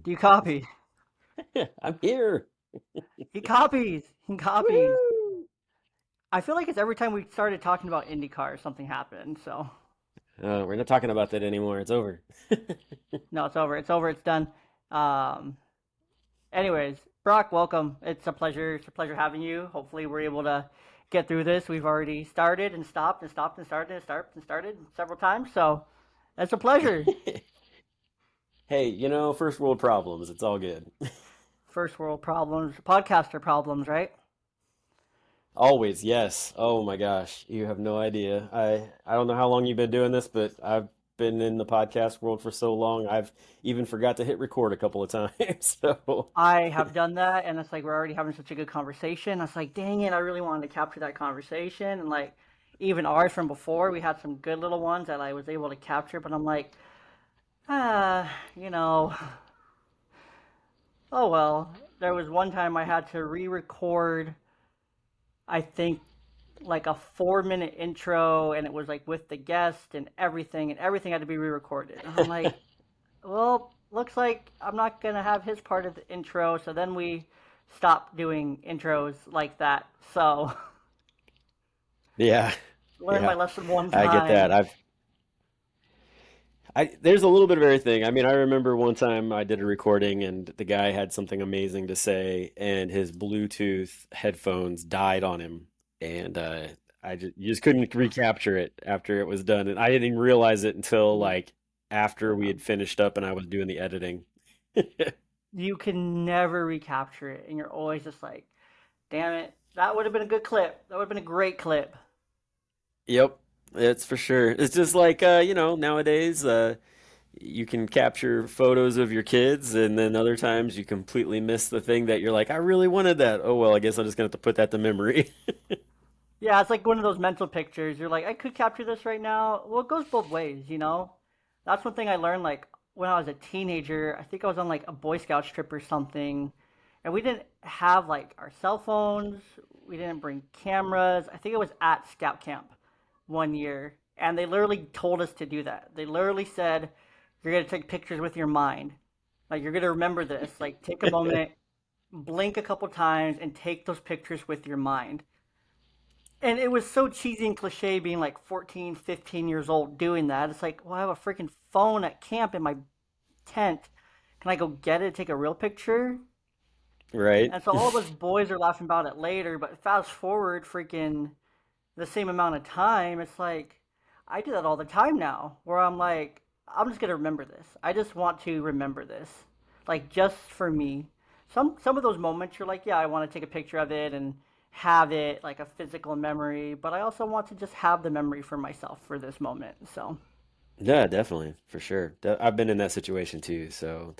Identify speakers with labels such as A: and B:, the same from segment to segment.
A: Do you copy?
B: I'm here.
A: He copies. He copies.
B: Woo!
A: I feel like it's every time we started talking about IndyCar, something happened. So
B: We're not talking about that anymore. It's over.
A: no, it's over. It's over. It's done. Um, anyways, Brock, welcome. It's a pleasure. It's a pleasure having you. Hopefully, we're able to get through this. We've already started and stopped and stopped and started and stopped and started several times. So it's a pleasure.
B: Hey, first world problems. It's all good.
A: First world problems, podcaster problems, right?
B: Always, yes. Oh my gosh, you have no idea. I don't know how long you've been doing this, but I've been in the podcast world for so long. I've even forgot to hit record a couple of times. So,
A: I have done that, and it's like we're already having such a good conversation. I was like, dang it, I really wanted to capture that conversation, and like even ours from before, we had some good little ones that I was able to capture. But I'm like, you know, oh well. There was one time I had to re-record, I think, like a 4 minute intro, and it was like with the guest and everything had to be re-recorded. And I'm like, well, looks like I'm not gonna have his part of the intro. So then we stopped doing intros like that. So
B: yeah,
A: learn my
B: yeah,
A: lesson one
B: I get that.
A: time.
B: There's a little bit of everything. I mean, I remember one time I did a recording and the guy had something amazing to say, and his Bluetooth headphones died on him, and you just couldn't recapture it after it was done, and I didn't even realize it until like after we had finished up and I was doing the editing.
A: You can never recapture it, and you're always just like, damn it, that would have been a good clip. That would have been a great clip.
B: Yep, it's for sure. It's just like nowadays you can capture photos of your kids, and then other times you completely miss the thing that you're like, I really wanted that. Oh well, I guess I'm just gonna have to put that to memory.
A: Yeah, it's like one of those mental pictures. You're like, I could capture this right now. Well, it goes both ways. That's one thing I learned like when I was a teenager. I think I was on like a Boy Scout trip or something, and we didn't have like our cell phones. We didn't bring cameras. I think it was at Scout Camp one year, and they literally told us to do that. They literally said, "You're gonna take pictures with your mind. Like you're gonna remember this. Like take a moment, blink a couple times, and take those pictures with your mind." And it was so cheesy and cliche being like 14, 15 years old doing that. It's like, well, I have a freaking phone at camp in my tent. Can I go get it, take a real picture?
B: Right?
A: And so all of us boys are laughing about it later, but fast forward freaking the same amount of time, it's like I do that all the time now, where I'm like, I'm just gonna remember this. I just want to remember this, like just for me. Some of those moments, you're like, yeah, I want to take a picture of it and have it like a physical memory, but I also want to just have the memory for myself for this moment. So
B: Yeah, definitely, for sure. I've been in that situation too, so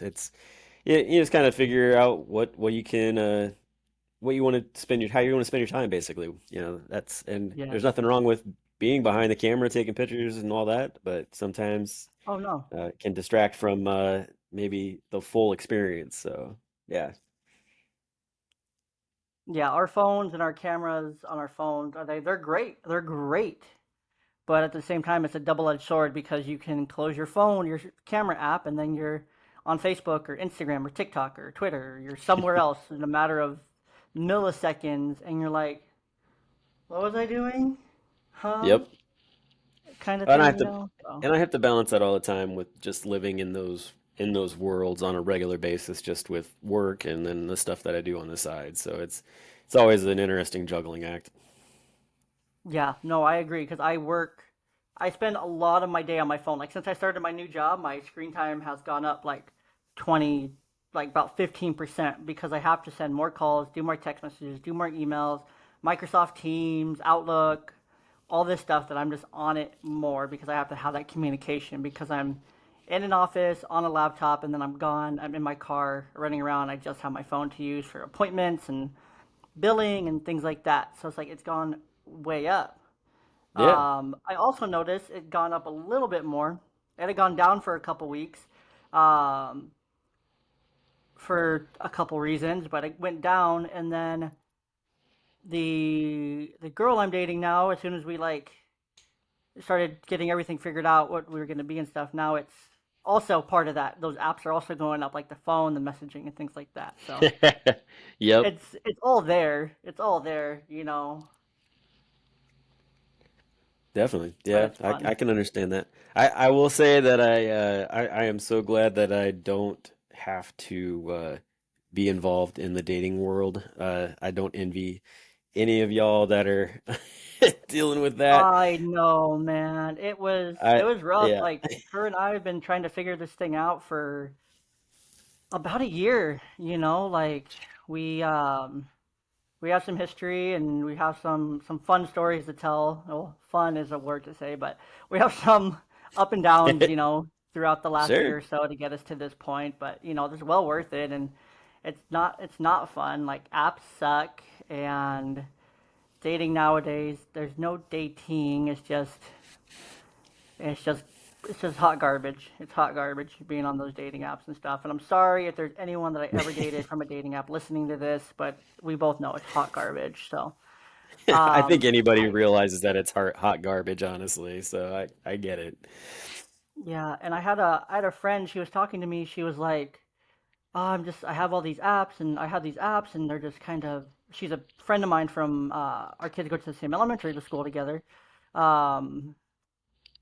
B: you just kind of figure out what you can what you want to spend your how you want to spend your time basically. That's and
A: yes.
B: there's nothing wrong with being behind the camera taking pictures and all that, but sometimes
A: Oh no.
B: it can distract from maybe the full experience. So yeah,
A: Yeah, our phones and our cameras on our phones are they're great. They're great. But at the same time, it's a double-edged sword because you can close your phone, your camera app, and then you're on Facebook or Instagram or TikTok or Twitter. Or you're somewhere else in a matter of milliseconds, and you're like, "What was I doing? Huh?"
B: yep.
A: Kind of
B: And I
A: thing,
B: have
A: you
B: to
A: know. So
B: and I have to balance that all the time with just living in those worlds on a regular basis, just with work and then the stuff that I do on the side. So it's always an interesting juggling act.
A: yeah, no, I agree because I work. I spend a lot of my day on my phone. Like since I started my new job, my screen time has gone up like 20, like about 15% because I have to send more calls, do more text messages, do more emails, Microsoft Teams, Outlook, all this stuff that I'm just on it more because I have to have that communication because I'm in an office on a laptop and then I'm gone. I'm in my car running around. I just have my phone to use for appointments and billing and things like that. So it's like it's gone way up.
B: Yeah.
A: I also noticed it gone up a little bit more. It had gone down for a couple weeks, um, for a couple reasons, but it went down. And then the girl I'm dating now, as soon as we like started getting everything figured out, what we were going to be and stuff, now it's also part of that. Those apps are also going up, like the phone, the messaging, and things like that. So
B: Yep.
A: it's all there. It's all there, you know.
B: Definitely.
A: But
B: Yeah,
A: it's
B: I
A: fun.
B: can understand that. I will say that I am so glad that I don't have to be involved in the dating world. I don't envy any of y'all that are dealing with that.
A: I know, man. It
B: I
A: was rough.
B: yeah.
A: Like her and I have been trying to figure this thing out for about a year, you know, like we um we have some history and we have some fun stories to tell. Well, fun is a word to say, but we have some up and downs, you know, throughout the last
B: Sure.
A: year or so to get us to this point. But you know, it's well worth it, and it's not fun. Like apps suck, and dating nowadays, there's no dating. It's just it's just hot garbage. It's hot garbage being on those dating apps and stuff. And I'm sorry if there's anyone that I ever dated from a dating app listening to this, but we both know it's hot garbage. So,
B: I think
A: um,
B: anybody
A: I
B: realizes that it's hot garbage, honestly. So I get it.
A: yeah, and I had a friend. She was talking to me. She was like, "Oh, I have all these apps, and I have these apps, and they're just kind of." She's a friend of mine from our kids go to the same elementary school together. Um,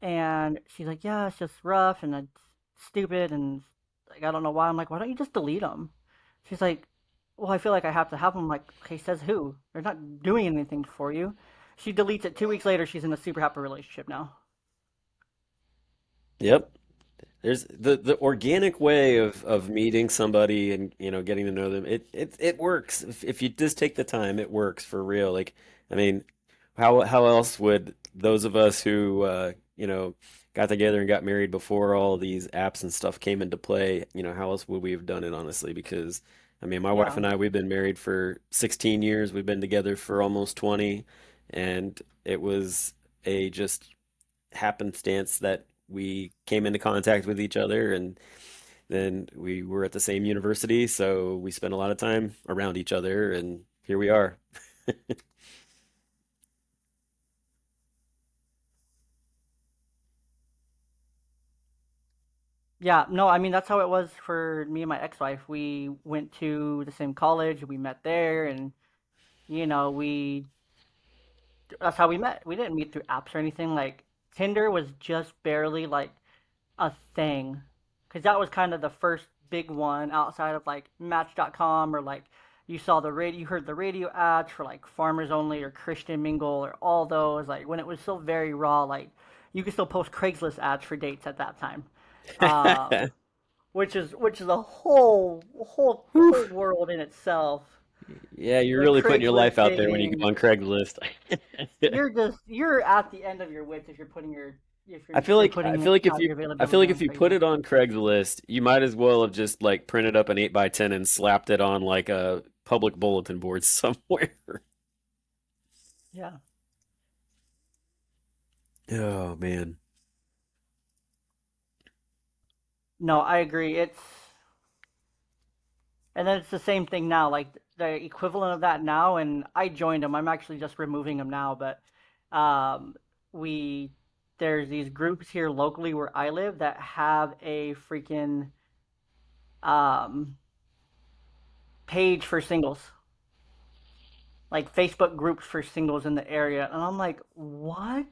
A: And she's like, yeah, it's just rough and it's stupid and like I don't know why. I'm like, why don't you just delete them? She's like, well, I feel like I have to have them. I'm like, okay, says who? They're not doing anything for you. She deletes it. 2 weeks later, she's in a super happy relationship now.
B: Yep. There's the organic way of meeting somebody and getting to know them. It works. If you just take the time, it works for real. Like I mean, how else would those of us who got together and got married before all these apps and stuff came into play, how else would we have done it honestly? Because I mean, my wife
A: Yeah,
B: and I, we've been married for 16 years. We've been together for almost 20, and it was a just happenstance that we came into contact with each other, and then we were at the same university, so we spent a lot of time around each other, and here we are.
A: yeah. No, I mean that's how it was for me and my ex-wife. We went to the same college. We met there, and you know, we that's how we met. We didn't meet through apps or anything. Like Tinder was just barely like a thing because that was kind of the first big one outside of like Match.com or like you heard the radio ads for like Farmers Only or Christian Mingle or all those like when it was still very raw. Like you could still post Craigslist ads for dates at that time, um, which is a
B: Whew.
A: whole world in itself.
B: Yeah, you're
A: The
B: really putting your
A: Craigslist
B: life out there when you go
A: dating,
B: on Craigslist.
A: you're at the end of your wits if you're putting
B: I feel like if
A: out
B: you
A: your
B: I feel
A: availability
B: like
A: on
B: if you put
A: Craigslist.
B: it on Craigslist, you might as well have just like printed up an 8 by 10 and slapped it on like a public bulletin board somewhere.
A: Yeah.
B: Oh man.
A: No, I agree. And then it's the same thing now, like the equivalent of that now. And I joined them. I'm actually just removing them now, but um, we there's these groups here locally where I live that have a freaking um, page for singles, like Facebook groups for singles in the area. And I'm like, what?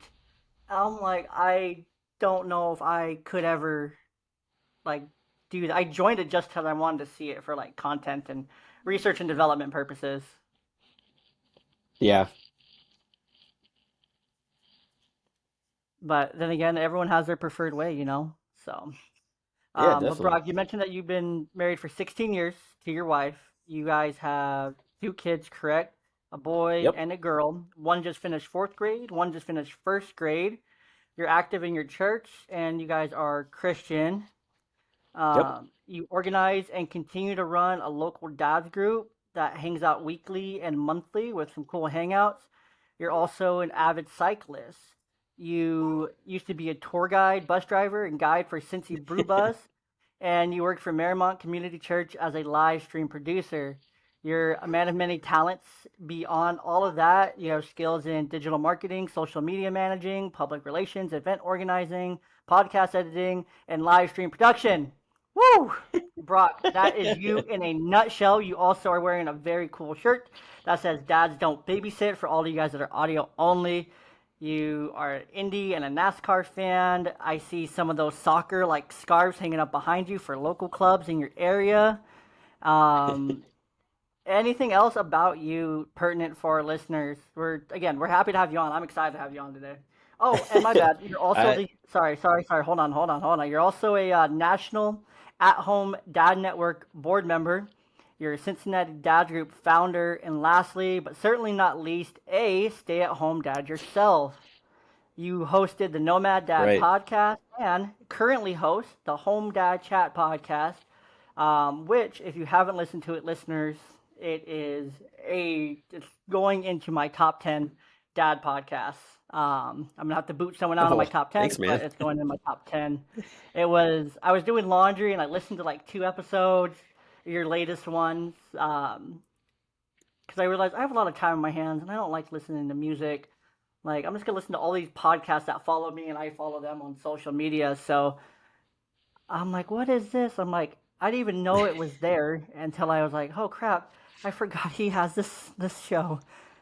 A: I'm like, I don't know if I could ever like do that. I joined it just because I wanted to see it for like content and research and development purposes.
B: Yeah.
A: But then again, everyone has their preferred way, you know. So,
B: Yeah,
A: but
B: definitely.
A: Brock, you mentioned that you've been married for 16 years to your wife. You guys have two kids, correct? A boy
B: Yep.
A: and a girl. One just finished fourth grade. One just finished first grade. You're active in your church, and you guys are Christian.
B: Yep.
A: You organize and continue to run a local dads group that hangs out weekly and monthly with some cool hangouts. You're also an avid cyclist. You used to be a tour guide, bus driver, and guide for Cincy Brew Bus, and you worked for Marymount Community Church as a live stream producer. You're a man of many talents. Beyond all of that, you have skills in digital marketing, social media managing, public relations, event organizing, podcast editing, and live stream production. Woo! Brock, that is you in a nutshell. You also are wearing a very cool shirt that says Dads Don't Babysit for all of you guys that are audio only. You are an Indy and a NASCAR fan. I see some of those soccer like scarves hanging up behind you for local clubs in your area. Um, Anything else about you pertinent for our listeners? We're happy to have you on. I'm excited to have you on today. Oh, and my bad. You're also
B: I
A: the sorry. Hold on. You're also a national at-home dad network board member. You're a Cincinnati Dad Group founder, and lastly, but certainly not least, a stay-at-home dad yourself. You hosted the Nomad Dad
B: right.
A: podcast and currently host the Home Dad Chat podcast, which, if you haven't listened to it, listeners, it's going into my top 10 dad podcasts. I'm gonna have to boot someone out of my
B: Oh,
A: top 10,
B: thanks, man.
A: but it's going in my top 10. I was doing laundry and I listened to like two episodes, your latest ones, because I realized I have a lot of time on my hands and I don't like listening to music. Like, I'm just gonna listen to all these podcasts that follow me and I follow them on social media. So I'm like, what is this? I'm like, I didn't even know it was there until I was like, oh crap, I forgot he has this show.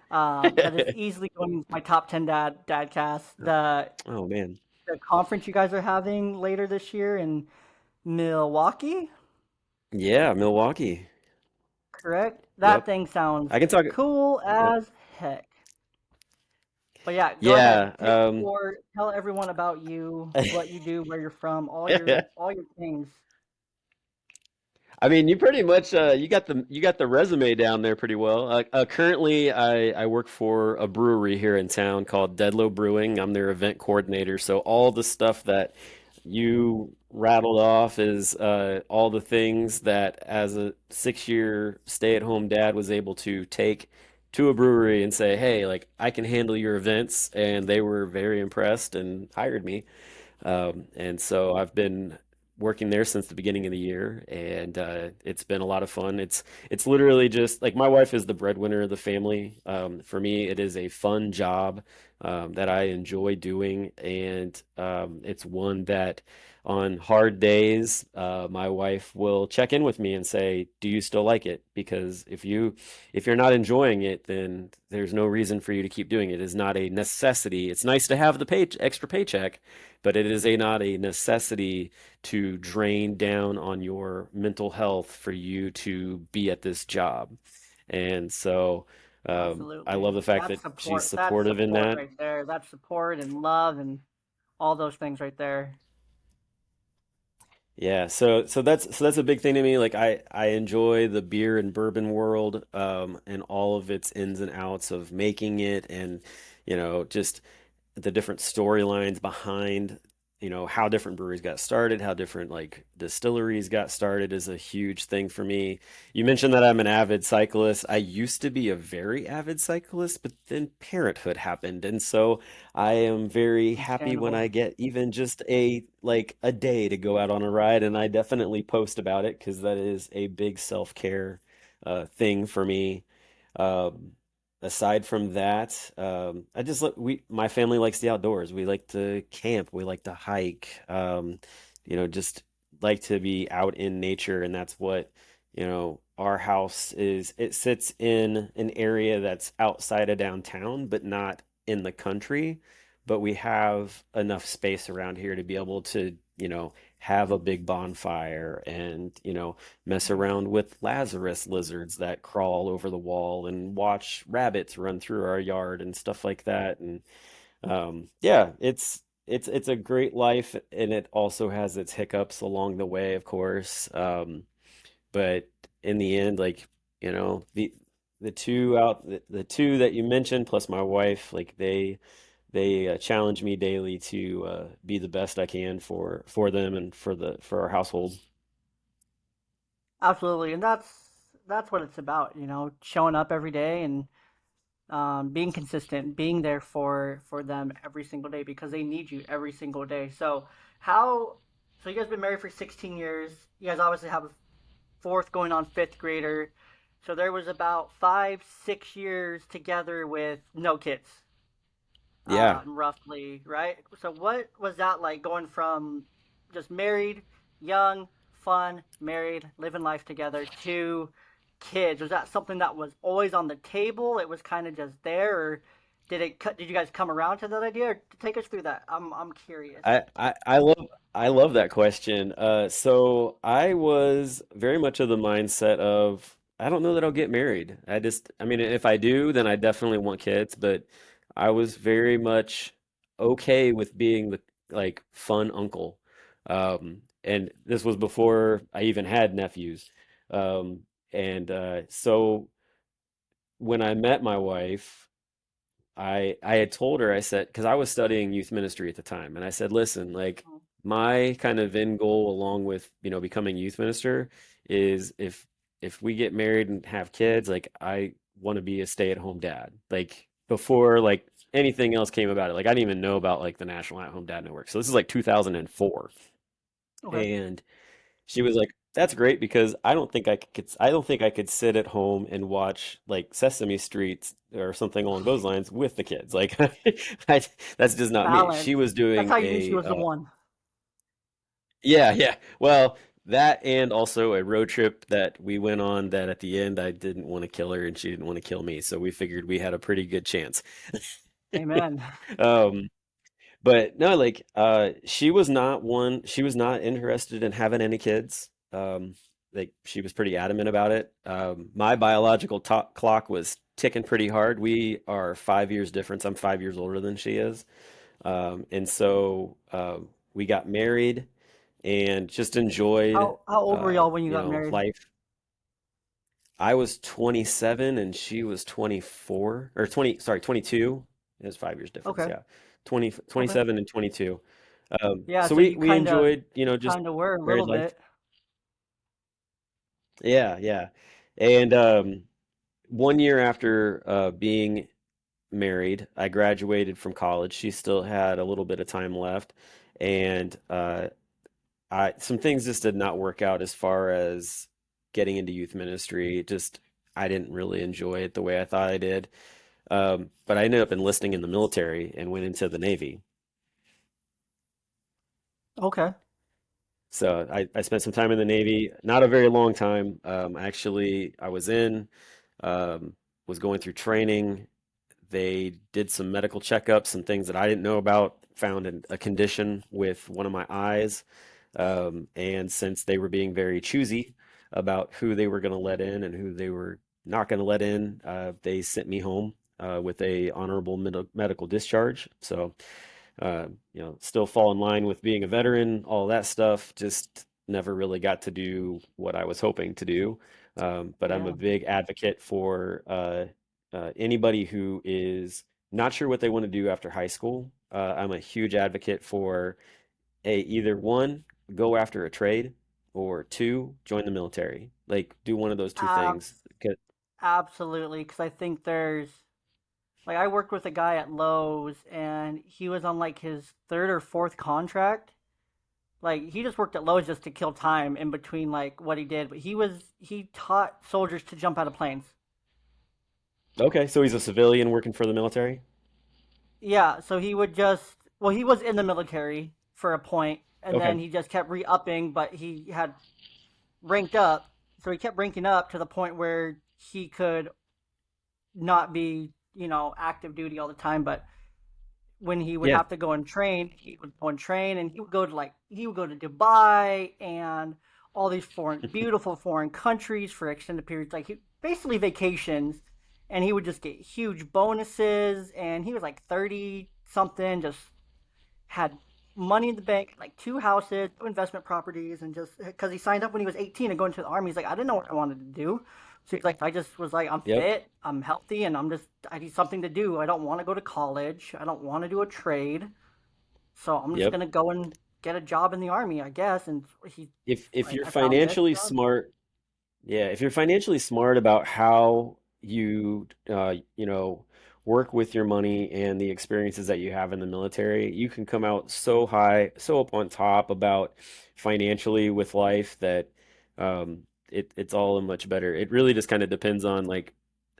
A: That is easily going into my top 10 dadcast.
B: Oh man.
A: The conference you guys are having later this year in Milwaukee,
B: Yeah, Milwaukee.
A: correct? That
B: Yep.
A: thing sounds
B: I can talk.
A: cool
B: Yep.
A: as heck. But yeah, go ahead.
B: Yeah.
A: Take the floor. Tell everyone about you, what you do, where you're from, all your things.
B: I mean, you pretty much you got the resume down there pretty well. Currently, I work for a brewery here in town called Deadlow Brewing. I'm their event coordinator, so all the stuff that you rattled off is all the things that, as a 6-year stay-at-home dad, was able to take to a brewery and say, "Hey, like I can handle your events," and they were very impressed and hired me. And so I've been working there since the beginning of the year, and it's been a lot of fun. It's literally just like my wife is the breadwinner of the family. For me, it is a fun job that I enjoy doing, and it's one that on hard days, my wife will check in with me and say, "Do you still like it?" Because if you're not enjoying it, then there's no reason for you to keep doing it. It is not a necessity. It's nice to have the extra paycheck, but it is not a necessity to drain down on your mental health for you to be at this job. And so I
A: Absolutely.
B: love the fact
A: That's
B: that she's
A: support. That's
B: supportive in
A: support
B: that.
A: right there. That's support and love and all those things right there.
B: Yeah, so that's a big thing to me. Like I enjoy the beer and bourbon world, and all of its ins and outs of making it, and just the different storylines behind, how different breweries got started, how different like distilleries got started is a huge thing for me. You mentioned that I'm an avid cyclist. I used to be a very avid cyclist, but then parenthood happened, and so I am very happy when
A: Understandable.
B: I get even just a day to go out on a ride, and I definitely post about it because that is a big self-care thing for me. Um, Aside from that, I just my family likes the outdoors. We like to camp. We like to hike. Just like to be out in nature, and that's what, our house is. It sits in an area that's outside of downtown, but not in the country. But we have enough space around here to be able to, have a big bonfire and, mess around with Lazarus lizards that crawl over the wall and watch rabbits run through our yard and stuff like that. And yeah, it's a great life, and it also has its hiccups along the way, of course. But in the end, like, the two that you mentioned, plus my wife, like they challenge me daily to be the best I can for them and for our household.
A: Absolutely. And that's what it's about, showing up every day and being consistent, being there for them every single day because they need you every single day. How so you guys been married for 16 years. You guys obviously have a fourth going on fifth grader. So there was about 5, 6 years together with no kids.
B: Yeah.
A: roughly, right? So what was that like going from just married, young, fun, married, living life together to kids? Was that something that was always on the table? It was kind of just there, or did you guys come around to that idea? Or take us through that. I'm curious.
B: I love that question. So I was very much of the mindset of I don't know that I'll get married. I mean, if I do, then I definitely want kids, but I was very much okay with being the like fun uncle. And this was before I even had nephews. Um, and so when I met my wife, I had told her, I said, because I was studying youth ministry at the time, and I said, listen, like my kind of end goal along with, becoming youth minister is if we get married and have kids, like I want to be a stay-at-home dad. Like before like anything else came about it. Like I didn't even know about like the National At-Home Dad Network. So this is like 2004.
A: Okay.
B: And she was like, "That's great because I don't think I could sit at home and watch like Sesame Street or something along those lines with the kids. Like, that's just not me."
A: Balance.
B: She was
A: That's
B: doing
A: how you knew she
B: a
A: was the one.
B: yeah, yeah. Well, that and also a road trip that we went on that at the end I didn't want to kill her and she didn't want to kill me, so we figured we had a pretty good chance.
A: Amen.
B: Um, But no, like she was not interested in having any kids. Like she was pretty adamant about it. My biological to clock was ticking pretty hard. We are 5 years difference. I'm 5 years older than she is. And so we got married and just enjoyed
A: How old were y'all when you got married?
B: life. I was 27 and she was 24 or 20, sorry, 22. It was 5 years difference,
A: Okay.
B: yeah. 20,
A: Okay.
B: 27 and 22.
A: Yeah,
B: So
A: so
B: we enjoyed,
A: you
B: just
A: kind of were a
B: married
A: little
B: life.
A: bit.
B: Yeah, yeah. And 1 year after being married, I graduated from college. She still had a little bit of time left, and I some things just did not work out as far as getting into youth ministry. Just I didn't really enjoy it the way I thought I did. But I ended up enlisting in the military and went into the Navy.
A: Okay.
B: So I spent some time in the Navy, not a very long time. Actually, I um, was going through training. They did some medical checkups, some things that I didn't know about, found a condition with one of my eyes. And since they were being very choosy about who they were going to let in and who they were not going to let in, they sent me home with a honorable medical discharge. So still fall in line with being a veteran, all that stuff. Just never really got to do what I was hoping to do. But I'm a
A: Yeah.
B: big advocate for anybody who is not sure what they want to do after high school. I'm a huge advocate for either one, go after a trade, or two, join the military. Like, do one of those two things.
A: Abs Absolutely. Because I think there's like I worked with a guy at Lowe's, and he was on like his third or fourth contract. Like he just worked at Lowe's just to kill time in between like what he did. But he taught soldiers to jump out of planes.
B: Okay, so he's a civilian working for the military.
A: Yeah, so he would just well, he was in the military for a point, and then
B: Okay.
A: he just kept re-upping, but he had ranked up, so he kept ranking up to the point where he could not be, active duty all the time, but when he would
B: Yeah.
A: have to go and train, he would go and train, and he would go to Dubai and all these beautiful foreign countries for extended periods, like basically vacations, and he would just get huge bonuses, and he was like 30 something, just had money in the bank, like two houses, two investment properties, and just because he signed up when he was 18 and going to the army, he's like, I didn't know what I wanted to do. So he's like, I just was like, I'm
B: Yep.
A: fit, I'm healthy, and I need something to do. I don't want to go to college. I don't want to do a trade. So I'm just
B: Yep.
A: gonna go and get a job in the army, I guess. And he's
B: If
A: like,
B: you're
A: I found this
B: financially
A: job.
B: smart, yeah, if you're financially smart about how you work with your money and the experiences that you have in the military, you can come out so high, so up on top about financially with life that it's all much better. It really just kind of depends on like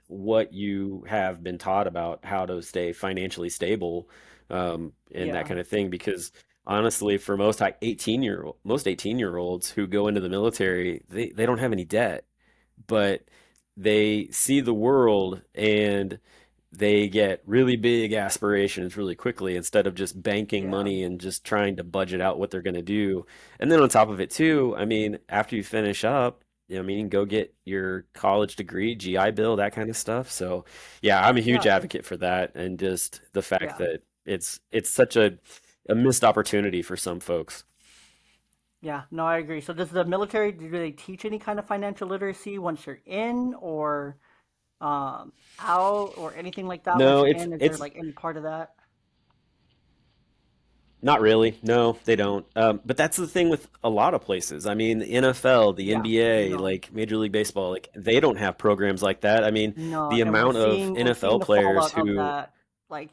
B: what you have been taught about how to stay financially stable, and that
A: Yeah,
B: kind of thing. Because honestly, for most 18-year-olds who go into the military, they don't have any debt, but they see the world and they get really big aspirations really quickly instead of just banking
A: yeah,
B: money and just trying to budget out what they're going to do. And then on top of it too, I mean, after you finish up, I mean, go get your college degree, GI Bill, that kind of stuff. So, yeah, I'm a huge
A: yeah,
B: advocate for that, and just the fact
A: yeah,
B: that it's such a missed opportunity for some folks.
A: yeah. No, I agree. So does the military, do they teach any kind of financial literacy once you're in, or out, or anything like that once
B: No,
A: you're
B: it's
A: in? Is there
B: it's
A: like any part of that?
B: not really. No, they don't. But that's the thing with a lot of places. I mean, the NFL, the
A: Yeah,
B: NBA,
A: no,
B: like Major League Baseball, like they don't have programs like that. I mean,
A: no,
B: the
A: and we're
B: amount of
A: seeing we're seeing
B: NFL
A: the
B: players
A: fallout of
B: who,
A: that, like,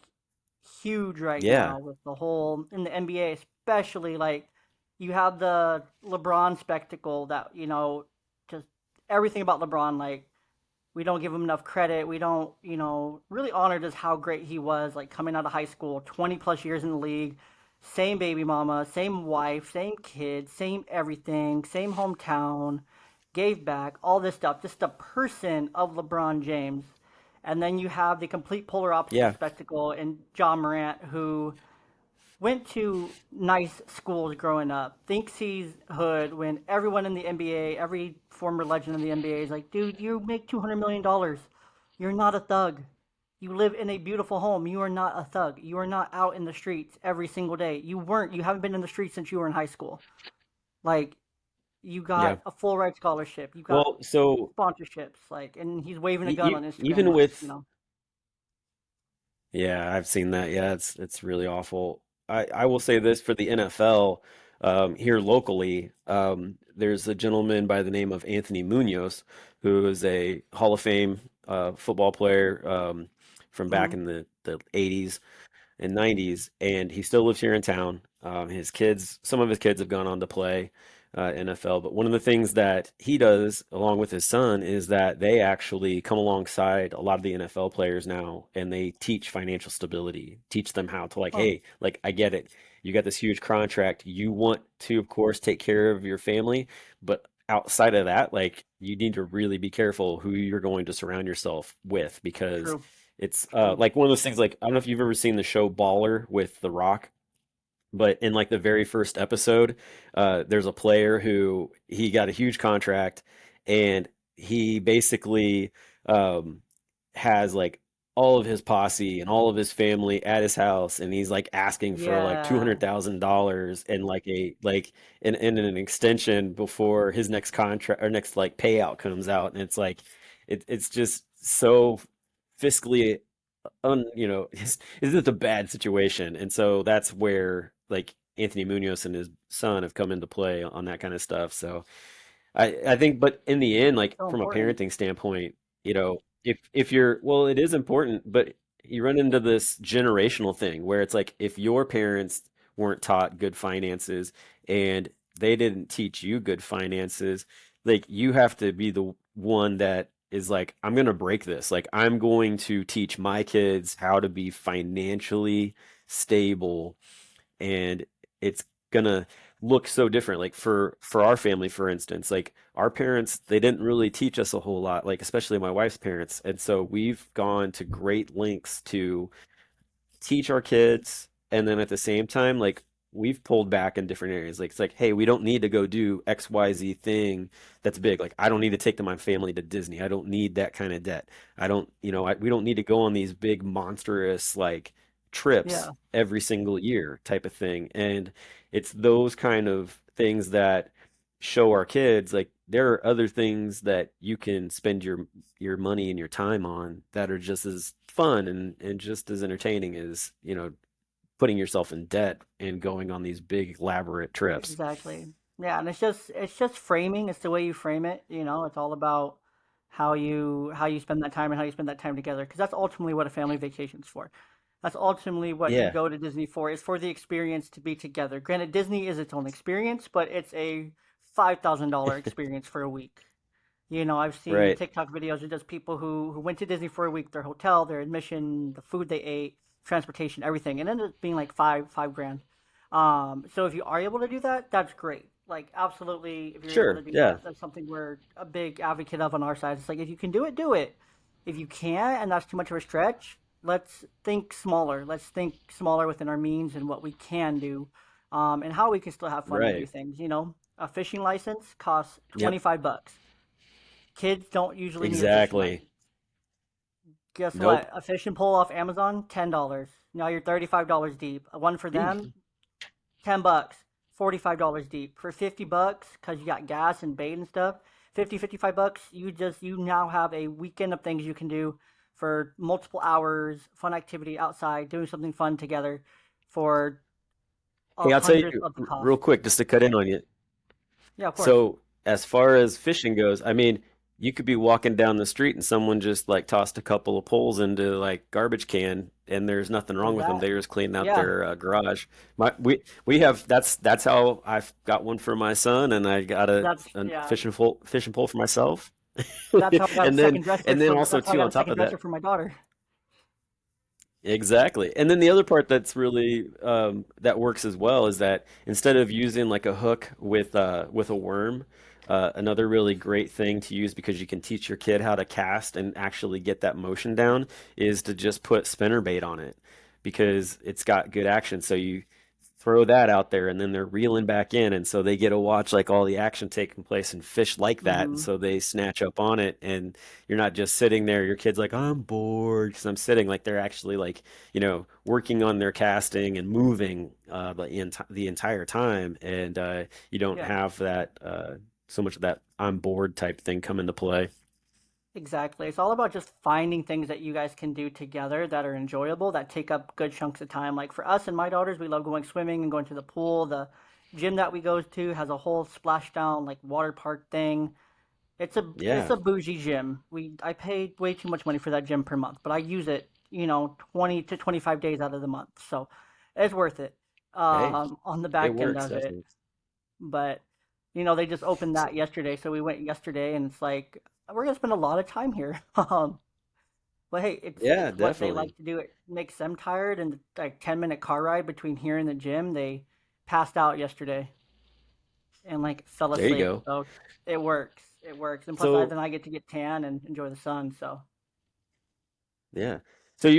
A: huge right
B: yeah,
A: now with the whole in the NBA, especially. Like, you have the LeBron spectacle that, just everything about LeBron, like, we don't give him enough credit. We don't, really honor just how great he was, like, coming out of high school, 20 plus years in the league, same baby mama, same wife, same kids, same everything, same hometown, gave back, all this stuff. Just the person of LeBron James. And then you have the complete polar opposite
B: yeah,
A: spectacle in John Morant, who went to nice schools growing up, thinks he's hood when everyone in the NBA, every former legend in the NBA is like, dude, you make $200 million. You're not a thug. You live in a beautiful home. You are not a thug. You are not out in the streets every single day. You haven't been in the streets since you were in high school. Like, you
B: yeah.
A: got a full ride scholarship. You got
B: Well, so
A: sponsorships. Like, and he's waving a gun on Instagram,
B: even
A: like,
B: with, yeah, I've seen that. Yeah, it's really awful. I will say this for the NFL, here locally, there's a gentleman by the name of Anthony Munoz, who is a Hall of Fame football player, from back
A: mm,
B: in the 80s and 90s, and he still lives here in town. Some of his kids have gone on to play NFL, but one of the things that he does along with his son is that they actually come alongside a lot of the NFL players now, and they teach financial stability, teach them how to, like,
A: oh,
B: hey, like, I get it. You got this huge contract. You want to, of course, take care of your family, but outside of that, like, you need to really be careful who you're going to surround yourself with, because
A: true,
B: it's
A: true.
B: like one of those things, like, I don't know if you've ever seen the show Baller with The Rock, but in like the very first episode, there's a player who he got a huge contract, and he basically um, has like all of his posse and all of his family at his house, and he's like asking for like
A: Yeah,
B: $200,000 and like a like in an extension before his next contract or next like payout comes out, and it's like it's just so fiscally it's just a bad situation. And so that's where like Anthony Munoz and his son have come into play on that kind of stuff. So I think, but in the end, like
A: so
B: from a
A: important.
B: parenting standpoint, if you're, well, it is important, but you run into this generational thing where it's like if your parents weren't taught good finances and they didn't teach you good finances, like you have to be the one that is like, I'm gonna break this. Like I'm going to teach my kids how to be financially stable, and it's gonna look so different. Like for our family, for instance, like our parents, they didn't really teach us a whole lot, like especially my wife's parents, and so we've gone to great lengths to teach our kids, and then at the same time, like we've pulled back in different areas. Like it's like, hey, we don't need to go do XYZ thing that's big. Like I don't need to take my family to Disney. I don't need that kind of debt. I don't, we don't need to go on these big monstrous like trips
A: Yeah,
B: every single year type of thing. And it's those kind of things that show our kids like there are other things that you can spend your money and your time on that are just as fun and just as entertaining as, putting yourself in debt and going on these big elaborate trips.
A: exactly. Yeah, and it's just framing. It's the way you frame it. It's all about how you spend that time and how you spend that time together. Because that's ultimately what a family vacation's for. That's ultimately what you
B: Yeah.
A: go to Disney for. Is for the experience to be together. Granted, Disney is its own experience, but it's a $5,000 experience for a week. I've seen
B: Right.
A: TikTok videos of just people who went to Disney for a week, their hotel, their admission, the food they ate, transportation, everything, and ended up being like five grand. So if you are able to do that, that's great. Like absolutely, if you're able to
B: Sure.
A: do
B: Yeah.
A: that, that's something we're a big advocate of on our side. It's like if you can do it, do it. If you can't, and that's too much of a stretch, let's think smaller. Let's think smaller within our means and what we can do, and how we can still have fun and do
B: Right.
A: things. A fishing license costs
B: Yep.
A: 25 bucks. Kids don't usually need a fishing
B: Exactly.
A: license. Guess
B: Nope.
A: what? A fishing pole off Amazon, $10. Now you're $35 deep. One for them, 10 bucks, $45 deep. For 50 bucks, because you got gas and bait and stuff, 55 bucks, you now have a weekend of things you can do for multiple hours, fun activity outside, doing something fun together for a
B: Hey, I'll tell
A: hundredth
B: you
A: of the
B: real
A: cost.
B: quick, just to cut in on you.
A: Yeah, of course.
B: So, as far as fishing goes, I mean, you could be walking down the street and someone just like tossed a couple of poles into like garbage can, and there's nothing wrong
A: There's
B: with them.
A: that.
B: They're just cleaning out
A: Yeah,
B: their garage. We have that's how I've got one for my son, and I got a
A: yeah.
B: fishing pole for myself.
A: That's how I got a
B: And then
A: second dresser
B: and then
A: for.
B: also
A: That's how I
B: too
A: got
B: on
A: a
B: top
A: second
B: of
A: dresser
B: that.
A: for my daughter.
B: Exactly. And then the other part that's really that works as well is that instead of using like a hook with a worm, another really great thing to use because you can teach your kid how to cast and actually get that motion down is to just put spinnerbait on it because it's got good action. So you throw that out there and then they're reeling back in and so they get to watch like all the action taking place and fish like that and
A: Hmm.
B: so they snatch up on it and you're not just sitting there your kid's like I'm bored because I'm sitting like they're actually like working on their casting and moving the entire time and you don't
A: Yeah.
B: have that so much of that I'm bored type thing come into play.
A: Exactly. It's all about just finding things that you guys can do together that are enjoyable, that take up good chunks of time. Like for us and my daughters, we love going swimming and going to the pool. The gym that we go to has a whole splashdown like water park thing. It's
B: Yeah.
A: a bougie gym. I pay way too much money for that gym per month, but I use it, 20 to 25 days out of the month. So it's worth it
B: Hey,
A: on the
B: it
A: back end
B: works
A: of it.
B: definitely.
A: But they just opened
B: So,
A: that yesterday, so we went yesterday, and it's like we're gonna spend a lot of time here. But hey,
B: yeah,
A: it's what they
B: definitely.
A: like to do. It makes them tired, and like 10-minute car ride between here and the gym, they passed out yesterday and like fell
B: There you
A: asleep.
B: go.
A: So it works. It works, and plus
B: So
A: then I get to get tan and enjoy the sun. So
B: yeah. So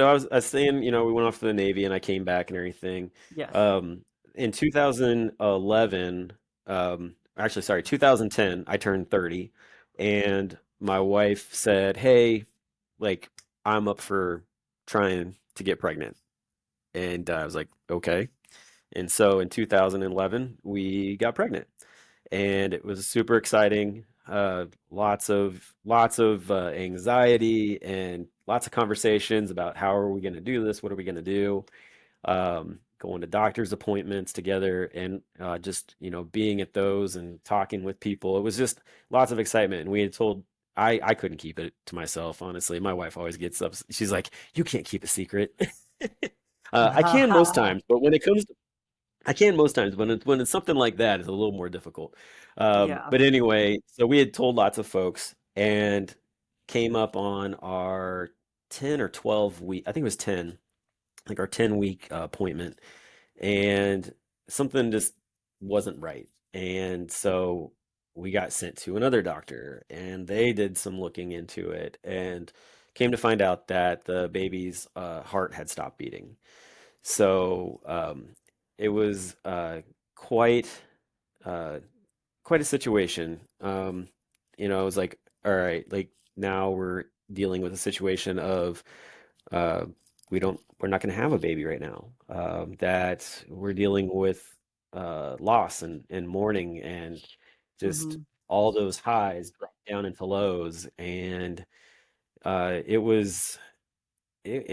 B: I was saying, we went off to the Navy and I came back and everything.
A: yes.
B: Um, in 2011, actually, sorry, 2010, I turned 30 and my wife said, "Hey, like I'm up for trying to get pregnant." And I was like, "Okay." And so in 2011, we got pregnant and it was super exciting. Lots of anxiety and lots of conversations about how are we going to do this? What are we going to do? Going to doctor's appointments together and just being at those and talking with people. It was just lots of excitement. And we had told I couldn't keep it to myself, honestly. My wife always gets up. She's like, "You can't keep a secret." I can most times, but when it comes I can most times when it's something like that, it's a little more difficult.
A: Yeah.
B: But anyway, so we had told lots of folks and came up on our 10 or 12 week, I think it was 10, like our 10-week appointment, and something just wasn't right. And so we got sent to another doctor, and they did some looking into it and came to find out that the baby's heart had stopped beating. So it was quite uh, quite a situation. It was like, all right, like now we're dealing with a situation of uh, we're not going to have a baby right now. That we're dealing with loss and mourning and just
A: Hmm.
B: all those highs drop down into lows, and it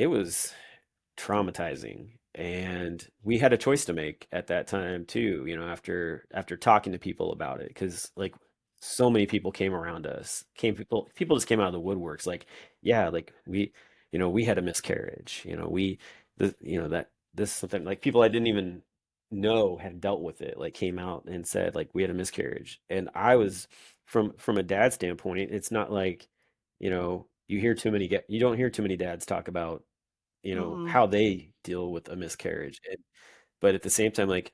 B: was traumatizing. And we had a choice to make at that time too, after talking to people about it, because like so many people came around us, people just came out of the woodworks, like, yeah, like we had a miscarriage, that this is something like people I didn't even know had dealt with it, like came out and said like we had a miscarriage. And I was from a dad standpoint, it's not like, you don't hear too many dads talk about,
A: Mm-mm.
B: how they deal with a miscarriage. But at the same time, like,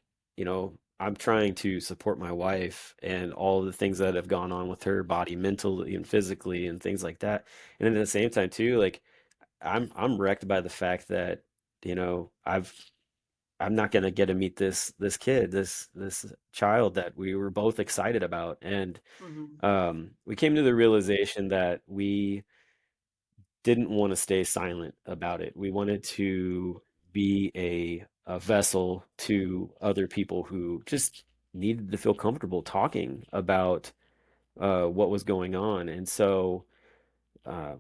B: I'm trying to support my wife and all the things that have gone on with her body, mentally and physically, and things like that. And at the same time, too, like, I'm wrecked by the fact that, I'm not gonna get to meet this kid, this child that we were both excited about. And
A: Mm-hmm.
B: we came to the realization that we didn't want to stay silent about it. We wanted to be a vessel to other people who just needed to feel comfortable talking about what was going on. And so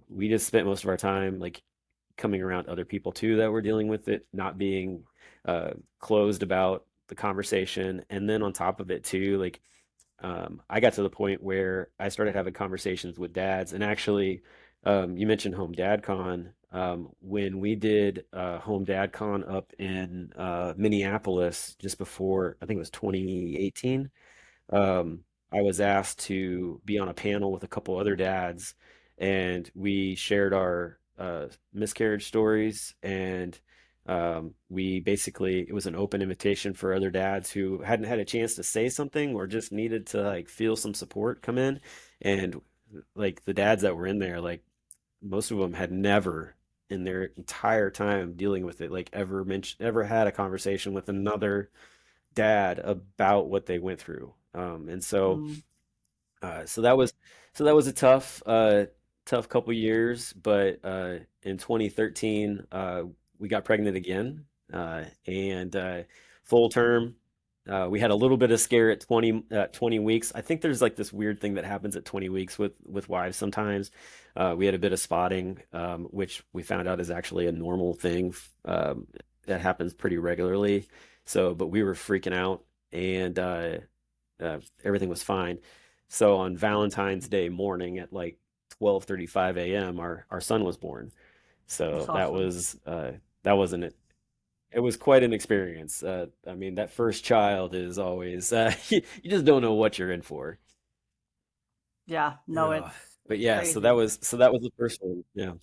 B: we just spent most of our time like coming around other people too that were dealing with it, not being uh, closed about the conversation. And then on top of it too, like I got to the point where I started having conversations with dads. And actually, you mentioned Home Dad Con. When we did Home Dad Con up in Minneapolis just before, I think it was 2018, um, I was asked to be on a panel with a couple other dads, and we shared our miscarriage stories. And we basically, it was an open invitation for other dads who hadn't had a chance to say something or just needed to like feel some support come in. And like the dads that were in there, like most of them had never in their entire time dealing with it, like ever had a conversation with another dad about what they went through. And so,
A: Mm.
B: uh, so that was, so that was a tough couple years. But in 2013, we got pregnant again, and full term. We had a little bit of scare at 20 weeks. I think there's like this weird thing that happens at 20 weeks with wives sometimes. We had a bit of spotting, which we found out is actually a normal thing, that happens pretty regularly. So, but we were freaking out, and everything was fine. So on Valentine's Day morning at like 12:35 a.m., our son was born.
A: That's
B: So
A: awesome.
B: that wasn't it. It was quite an experience. I mean, that first child is always you just don't know what you're in for.
A: Yeah, no,
B: Yeah. But
A: it's
B: yeah,
A: crazy.
B: so that was the first one. Yeah.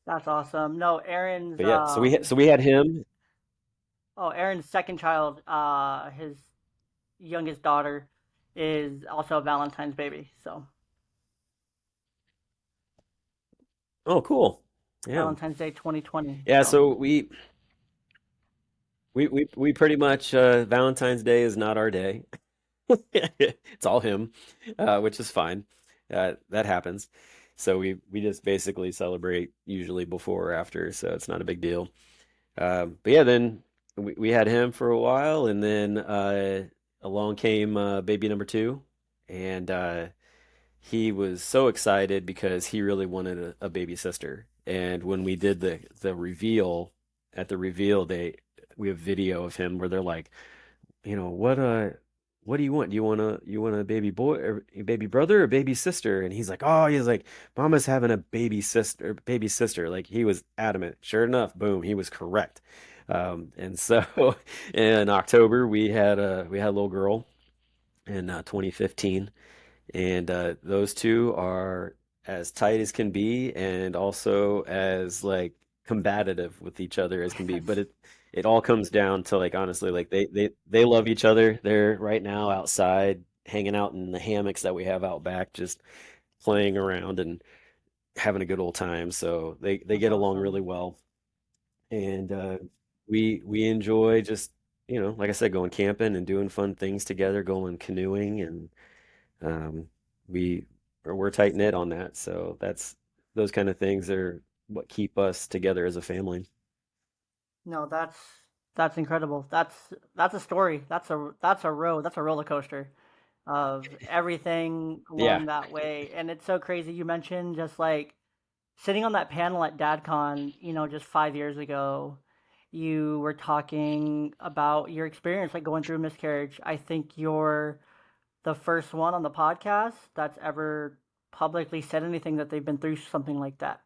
A: That's awesome. No, Aaron's
B: But yeah, so we had him.
A: Aaron's second child, his youngest daughter is also a Valentine's baby. So
B: Oh, cool. Yeah.
A: Valentine's Day 2020.
B: Yeah,
A: So
B: so we pretty much Valentine's Day is not our day. It's all him, which is fine. That happens. So we just basically celebrate usually before or after, so it's not a big deal. But yeah, then we had him for a while, and then along came baby number two, and he was so excited because he really wanted a baby sister. And when we did the reveal, at the reveal, we have video of him where they're like, what do you want? Do you want a baby boy or a baby brother or baby sister? And he's like, Mama's having a baby sister. Like he was adamant. Sure enough, boom, he was correct. And so in October we had a little girl in 2015, and those two are as tight as can be, and also as like combative with each other as can be. But
A: that's
B: it all comes down to like honestly, like they love each other. They're right now outside hanging out in the hammocks that we have out back, just playing around and having a good old time. So they
A: that's
B: get along really
A: awesome.
B: well, and we enjoy just, like I said, going camping and doing fun things together, going canoeing. And um, we're tight knit on that, so those kind of things are what keep us together as a family.
A: No, that's incredible. That's a story. That's a road. That's a roller coaster of everything
B: Yeah,
A: along that way. And it's so crazy. You mentioned just like sitting on that panel at DadCon, just 5 years ago, you were talking about your experience like going through miscarriage. I think you're the first one on the podcast that's ever publicly said anything that they've been through something like that.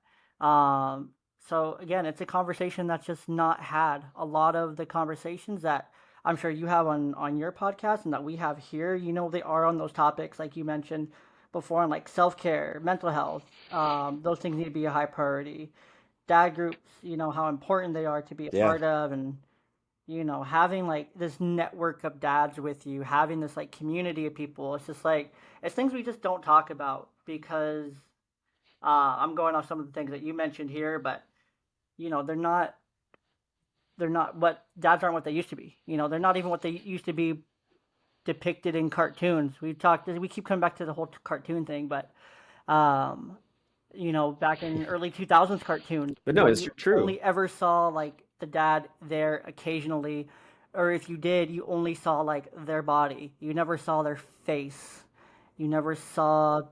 A: So again, it's a conversation that's just not had. A lot of the conversations that I'm sure you have on your podcast and that we have here. They are on those topics like you mentioned before, on like self care, mental health. Those things need to be a high priority. Dad groups, how important they are to be a
B: Yeah.
A: part of, and having like this network of dads with you, having this like community of people. It's just like it's things we just don't talk about because I'm going off some of the things that you mentioned here, but they're not what dads aren't what they used to be. They're not even what they used to be depicted in cartoons. We keep coming back to the whole cartoon thing, but um, back in early 2000s cartoons,
B: But no, it's
A: you
B: true.
A: only ever saw like the dad there occasionally, or if you did, you only saw like their body. You never saw their face. You never saw.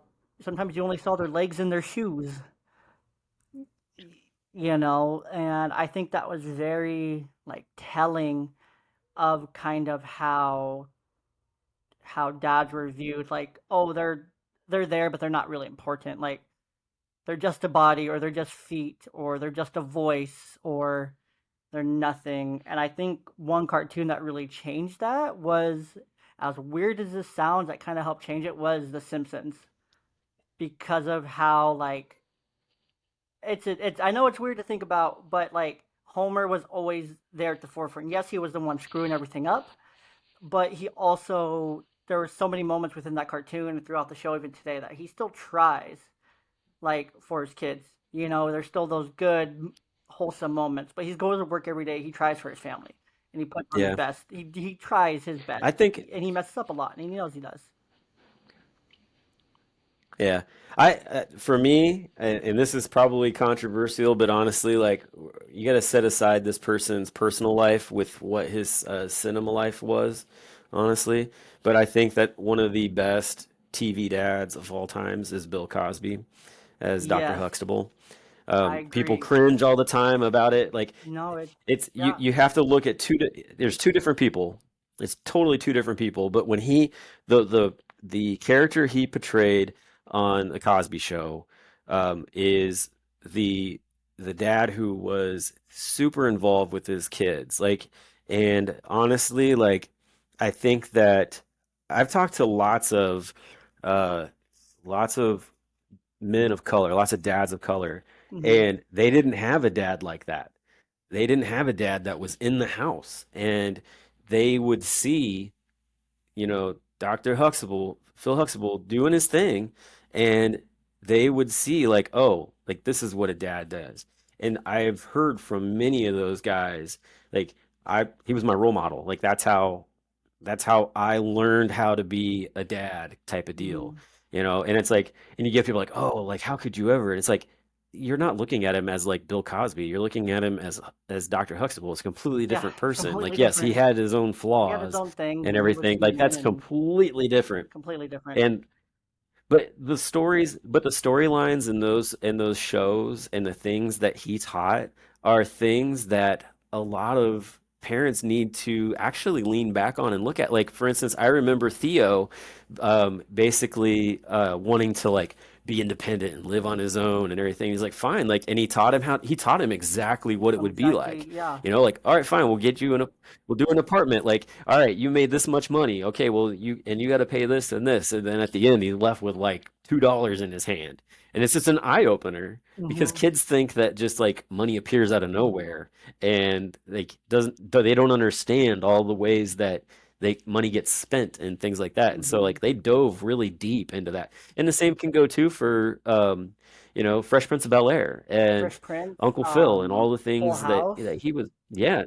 A: Sometimes you only saw their legs and their shoes. And I think that was very like telling of kind of how dads were viewed. Like, oh, they're there, but they're not really important. Like they're just a body, or they're just feet, or they're just a voice, or they're nothing. And I think one cartoon that really changed that was, as weird as this sounds, that kind of helped change it, was The Simpsons, because of how like it's I know it's weird to think about, but like Homer was always there at the forefront. Yes, he was the one screwing everything up, but he also there were so many moments within that cartoon and throughout the show even today that he still tries like for his kids. There's still those good wholesome moments, but he goes to work every day. He tries for his family and he puts on his
B: Yeah.
A: best. He tries his best,
B: I think
A: and he messes up a lot, and he knows he does.
B: Yeah. For me, and this is probably controversial, but honestly, like you got to set aside this person's personal life with what his cinema life was, honestly. But I think that one of the best TV dads of all times is Bill Cosby as Dr.
A: Yes,
B: Huxtable.
A: I
B: People
A: agree.
B: cringe all the time about it. Like
A: No, it
B: it's you
A: yeah.
B: you have to look at there's two different people. It's totally two different people. But when the character he portrayed on the Cosby Show is the the dad who was super involved with his kids. Like, and honestly, like I think that I've talked to uh lots of men of color, lots of dads of color,
A: Hmm.
B: and they didn't have a dad like that. They didn't have a dad that was in the house, and they would see, Dr. Huxtable, Phil Huxtable doing his thing, and they would see like, oh, like this is what a dad does. And I've heard from many of those guys, like he was my role model. Like that's how I learned how to be a dad type of deal,
A: Hmm.
B: and it's like, and you get people like, oh, like how could you ever? And it's like, you're not looking at him as like Bill Cosby. You're looking at him as Dr. Huxtable. It's a completely
A: Yeah,
B: different
A: it's
B: person.
A: completely
B: Like, yes, he
A: different.
B: had his own
A: He had his
B: flaws
A: own things,
B: and
A: and he was
B: everything. Like,
A: human
B: that's
A: and
B: completely different.
A: completely different.
B: And but the storylines in those shows and the things that he taught are things that a lot of parents need to actually lean back on and look at. Like, for instance, I remember Theo basically wanting to like be independent and live on his own and everything. He's like, fine, like, and he taught him exactly what it would be
A: Exactly.
B: like.
A: Yeah.
B: Like, all right, fine, we'll do an apartment. Like, all right, you made this much money. Okay, well, you got to pay this and this, and then at the end, he left with like $2 in his hand, and it's just an eye opener because
A: Hmm.
B: kids think that just like money appears out of nowhere, and they don't understand all the ways that money gets spent and things like that, and so
A: Hmm.
B: like they dove really deep into that, and the same can go too for Fresh Prince of Bel-Air and
A: Fresh Prince,
B: Uncle Phil and all the
A: Full
B: things that
A: House.
B: he was. Yeah.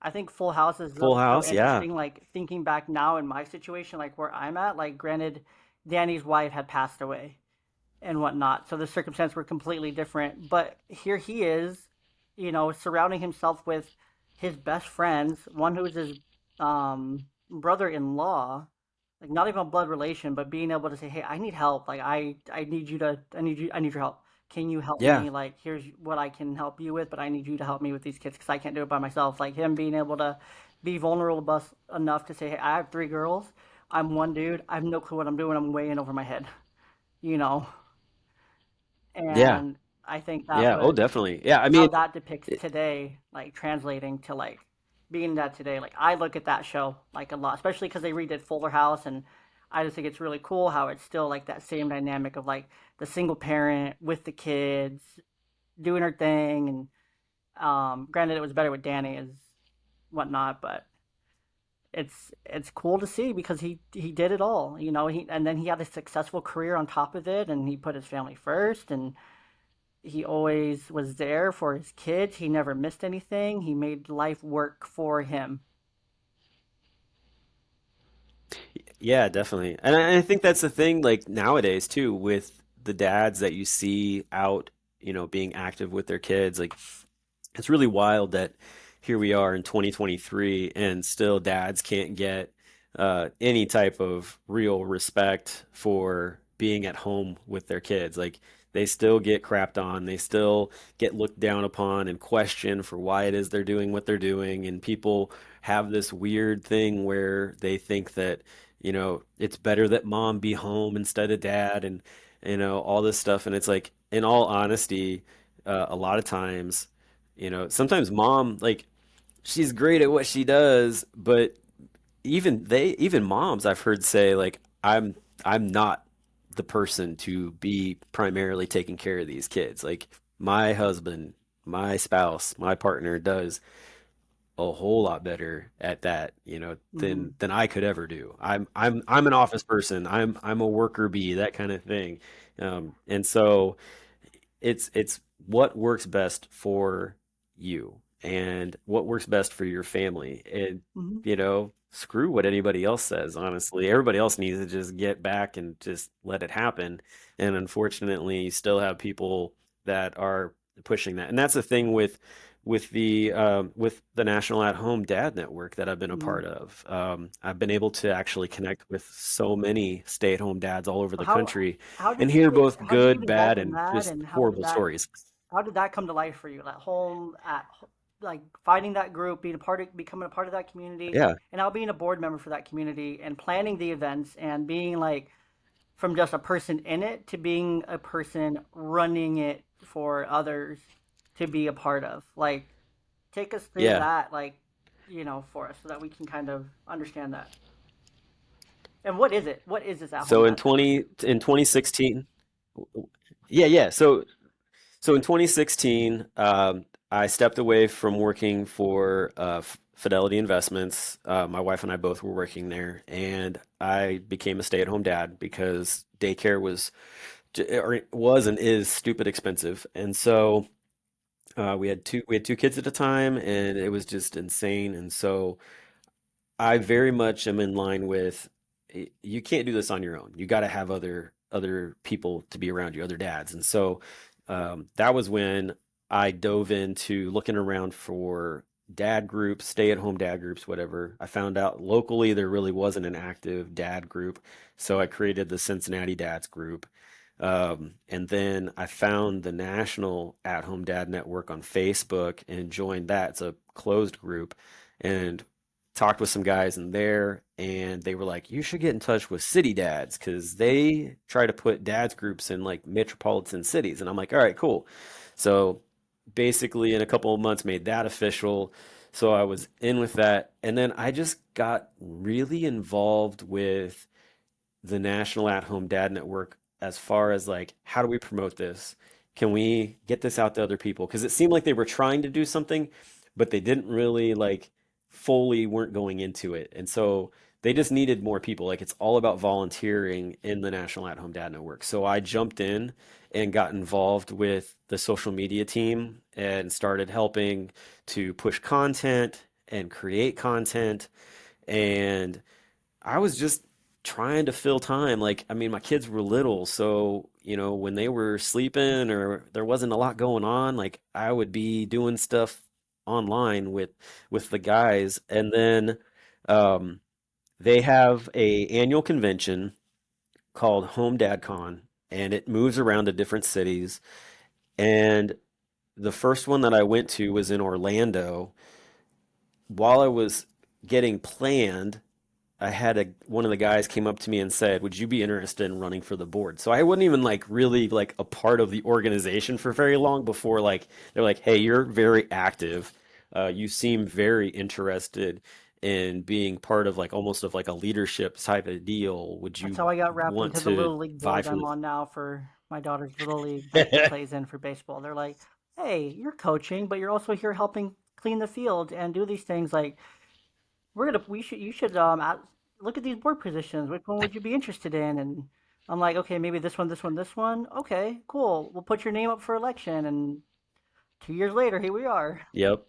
A: I think Full House is
B: Full
A: so
B: House, yeah.
A: interesting. Like thinking back now in my situation, like where I'm at, like granted, Danny's wife had passed away and whatnot, so the circumstances were completely different. But here he is, surrounding himself with his best friends, one who is his brother-in-law, like not even a blood relation, but being able to say, "Hey, I need help. Like I need your help. Can you help
B: Yeah.
A: me? Like here's what I can help you with, but I need you to help me with these kids because I can't do it by myself." Like him being able to be vulnerable enough to say, "Hey, I have three girls. I'm one dude. I have no clue what I'm doing. I'm way in over my head." You know,
B: Yeah.
A: and I think that
B: Yeah. Oh,
A: was
B: definitely. Yeah. I
A: how
B: mean,
A: that depicts
B: it,
A: today, like translating to like. being that today, like I look at that show like a lot, especially because they redid Fuller House, and I just think it's really cool how it's still like that same dynamic of like the single parent with the kids doing her thing, and granted it was better with Danny as whatnot, but it's cool to see because he did it all, you know. He and then he had a successful career on top of it, and he put his family first, and he always was there for his kids. He never missed anything. He made life work for him.
B: Yeah, definitely. And I think that's the thing, like nowadays too, with the dads that you see out, being active with their kids. Like it's really wild that here we are in 2023 and still dads can't get any type of real respect for being at home with their kids. Like they still get crapped on, they still get looked down upon and questioned for why it is they're doing what they're doing. And people have this weird thing where they think that, it's better that mom be home instead of dad and, all this stuff. And it's like, in all honesty, a lot of times, sometimes mom, like, she's great at what she does, but even moms I've heard say like I'm not the person to be primarily taking care of these kids. Like my husband, my spouse, my partner does a whole lot better at that,
A: Hmm.
B: than I could ever do. I'm an office person. I'm a worker bee, that kind of thing. And so it's what works best for you and what works best for your family. And,
A: Hmm.
B: screw what anybody else says, honestly. Everybody else needs to just get back and just let it happen. And unfortunately, you still have people that are pushing that. And that's the thing with the National At Home Dad Network that I've been a
A: Hmm.
B: part of. I've been able to actually connect with so many stay-at-home dads all over the
A: How
B: country
A: how
B: and
A: did you
B: hear
A: get
B: both
A: how did you get
B: good, bad,
A: involved in
B: and
A: that,
B: just
A: and
B: horrible stories.
A: how did that come to life for you at home, like finding that group, becoming a part of that community,
B: Yeah,
A: and now being a board member for that community and planning the events and being like from just a person in it to being a person running it for others to be a part of. Like, take us through
B: yeah.
A: that, like, for us so that we can kind of understand that. And what is it? What is this at home
B: So in
A: dad network?
B: 2016, yeah, yeah. So in 2016, I stepped away from working for Fidelity Investments. My wife and I both were working there, and I became a stay-at-home dad because daycare was and is stupid expensive. And so we had two kids at the time, and it was just insane. And so I very much am in line with you can't do this on your own. You got to have other people to be around you, other dads. And so that was when I dove into looking around for dad groups, stay-at-home dad groups, whatever. I found out locally there really wasn't an active dad group, so I created the Cincinnati Dads group. And then I found the National At Home Dad Network on Facebook and joined that. It's a closed group. And talked with some guys in there, and they were like, you should get in touch with city dads because they try to put dads groups in like metropolitan cities. And I'm like, all right, cool. So basically, in a couple of months, made that official. So I was in with that. And then I just got really involved with the National At Home Dad Network as far as like, how do we promote this? Can we get this out to other people? Because it seemed like they were trying to do something, but they didn't really like fully weren't going into it. And so they just needed more people. Like it's all about volunteering in the National At Home Dad Network. So I jumped in and got involved with the social media team and started helping to push content and create content. And I was just trying to fill time. Like, I mean, my kids were little, so, when they were sleeping or there wasn't a lot going on, like I would be doing stuff online with the guys. And then um they have a annual convention called Home Dad Con, and it moves around to different cities. And the first one that I went to was in Orlando. While I was getting planned, I had one of the guys came up to me and said, "Would you be interested in running for the board?" So I wasn't even like really like a part of the organization for very long before like they're like, "Hey, you're very active. You seem very interested in being part of like almost of like a leadership type of deal. Would
A: That's
B: you
A: how I got wrapped
B: want
A: into the
B: to
A: little league
B: vie
A: board
B: for
A: I'm
B: this?
A: on now for my daughter's little league that she plays in for baseball. They're like, "Hey, you're coaching, but you're also here helping clean the field and do these things. Like, we should, you should look at these board positions. Which one would you be interested in?" And I'm like, "Okay, maybe this one, this one, this one. Okay, cool. We'll put your name up for election." And 2 years later, here we are.
B: Yep,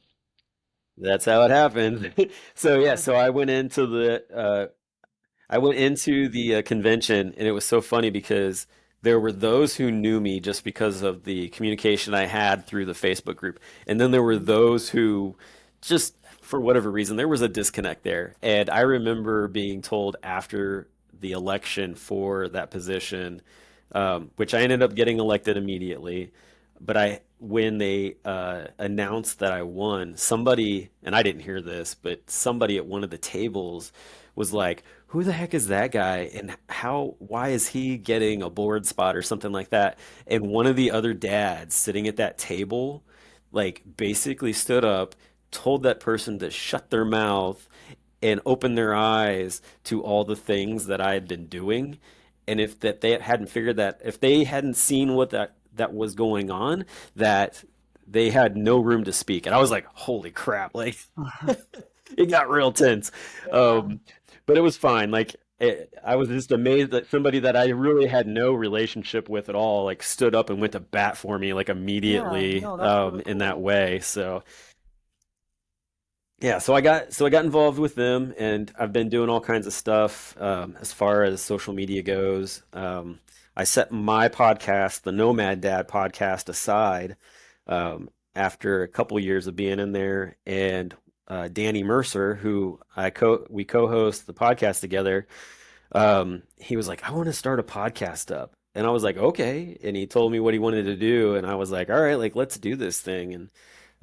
B: that's how it happened. So yeah,
A: Uh,
B: so I went into the convention, and it was so funny because there were those who knew me just because of the communication I had through the Facebook group. And then there were
A: mm,
B: those who just, for whatever reason, there was a disconnect there. And I remember being told after the election for that position, which I ended up getting elected immediately. But when they announced that I won, somebody, and I didn't hear this, but somebody at one of the tables was like, who the heck is that guy? And why is he getting a board spot or something like that? And one of the other dads sitting at that table, like, basically stood up, told that person to shut their mouth and open their eyes to all the things that I had been doing. And if that they hadn't figured that, if they hadn't seen what that was going on, that they had no room to speak. And I was like, holy crap, like it got real tense.
A: yeah,
B: Um, but it was fine. Like I was just amazed that somebody that I really had no relationship with at all, like stood up and went to bat for me like
A: yeah.
B: immediately
A: No, that's really
B: in that
A: cool.
B: way. So yeah, so I got involved with them, and I've been doing all kinds of stuff as far as social media goes. I set my podcast, the Nomad Dad podcast, aside after a couple years of being in there, and Danny Mercer, who we co-host the podcast together, he was like, I want to start a podcast up. And I was like, okay. And he told me what he wanted to do. And I was like, all right, like, let's do this thing.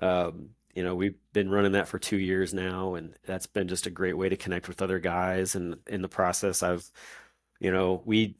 B: And, we've been running that for 2 years now. And that's been just a great way to connect with other guys. And in the process, we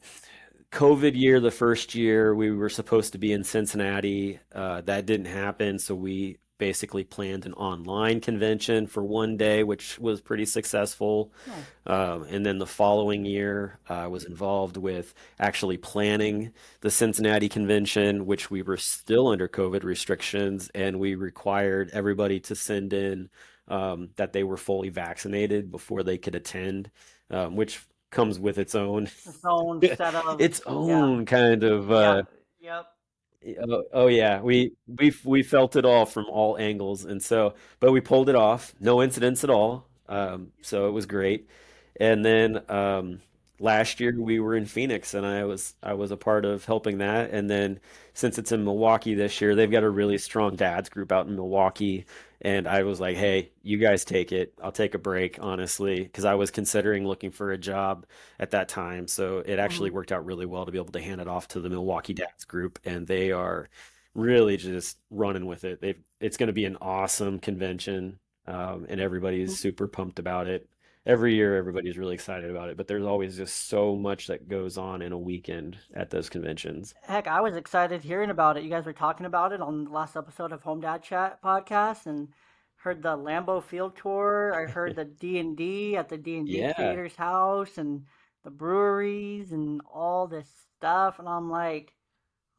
B: COVID year, the first year, we were supposed to be in Cincinnati. That didn't happen, so we basically planned an online convention for one day, which was pretty successful.
A: Nice.
B: And then the following year, I was involved with actually planning the Cincinnati convention, which we were still under COVID restrictions, and we required everybody to send in that they were fully vaccinated before they could attend, which comes with its own
A: Its own set of,
B: its
A: yeah,
B: own kind of
A: yeah, yep.
B: oh yeah, we felt it all from all angles, and so but we pulled it off, no incidents at all, so it was great. And then last year we were in Phoenix, and I was a part of helping that. And then since it's in Milwaukee this year, they've got a really strong dads group out in Milwaukee, and I was like, hey, you guys take it, I'll take a break, honestly, because I was considering looking for a job at that time. So it actually
A: Hmm.
B: worked out really well to be able to hand it off to the Milwaukee Dads group, and they are really just running with it. It's going to be an awesome convention, and everybody's super pumped about it. Every year, everybody's really excited about it, but there's always just so much that goes on in a weekend at those conventions.
A: Heck, I was excited hearing about it. You guys were talking about it on the last episode of Home Dad Chat podcast, and heard the Lambeau Field tour. I heard the D&D at the D&D
B: Yeah,
A: creator's house and the breweries and all this stuff. And I'm like,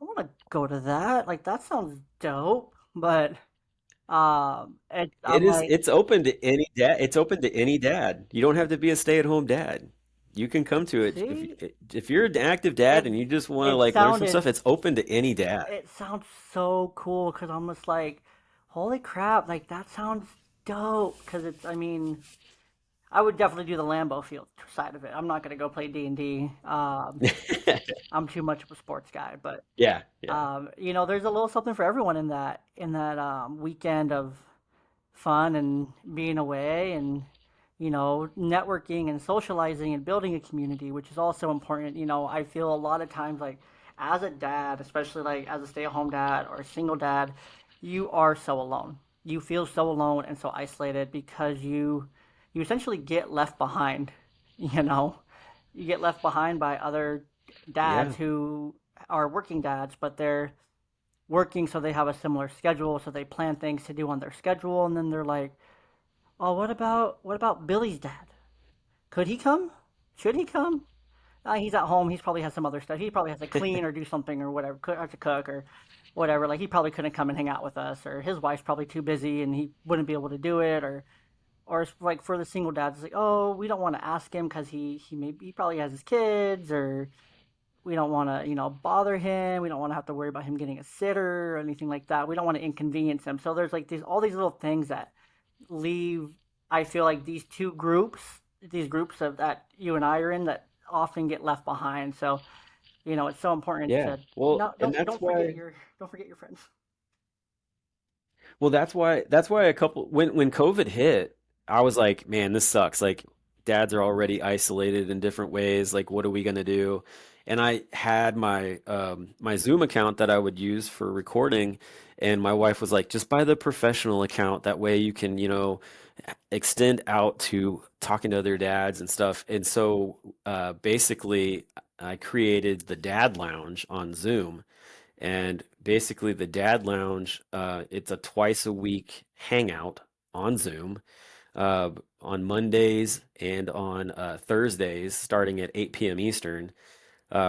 A: I want to go to that. Like, that sounds dope. But I'm like,
B: it's open to any dad. It's open to any dad. You don't have to be a stay-at-home dad. You can come to it
A: see,
B: if you're an active dad
A: it
B: and you just want to
A: it
B: like learn some stuff.
A: sounded
B: It's open to any dad.
A: it sounds so cool because I'm just like, holy crap, like that sounds dope. Because it's, I mean, I would definitely do the Lambeau Field side of it. I'm not gonna go play D&D. I'm too much of a sports guy, but
B: Yeah, yeah,
A: there's a little something for everyone in that weekend of fun and being away and networking and socializing and building a community, which is also important. I feel a lot of times like as a dad, especially like as a stay-at-home dad or a single dad, you are so alone. You feel so alone and so isolated because you essentially get left behind, you know. You get left behind by other dads
B: yeah.
A: who are working dads, but they're working, so they have a similar schedule, so they plan things to do on their schedule, and then they're like, "Oh, what about Billy's dad? Could he come? Should he come? He's at home. He's probably has some other stuff. He probably has to clean or do something or whatever. Have to cook or whatever. Like he probably couldn't come and hang out with us, or his wife's probably too busy and he wouldn't be able to do it, or it's like for the single dads, it's like, oh, we don't want to ask him because he probably has his kids, or we don't want to bother him. We don't want to have to worry about him getting a sitter or anything like that. We don't want to inconvenience him. So there's like these all these little things that leave. I feel like these groups of that you and I are in, that often get left behind. So it's so important
B: Yeah.
A: to
B: Well,
A: not
B: and that's why
A: don't forget your friends.
B: Well, that's why a couple when COVID hit, I was like, man, this sucks. Like dads are already isolated in different ways. Like, what are we gonna do? And I had my Zoom account that I would use for recording, and my wife was like, just buy the professional account. That way you can, extend out to talking to other dads and stuff. And so basically I created the Dad Lounge on Zoom. And basically, the Dad Lounge, it's a twice a week hangout on Zoom uh, on Mondays and on Thursdays, starting at 8 p.m. Eastern.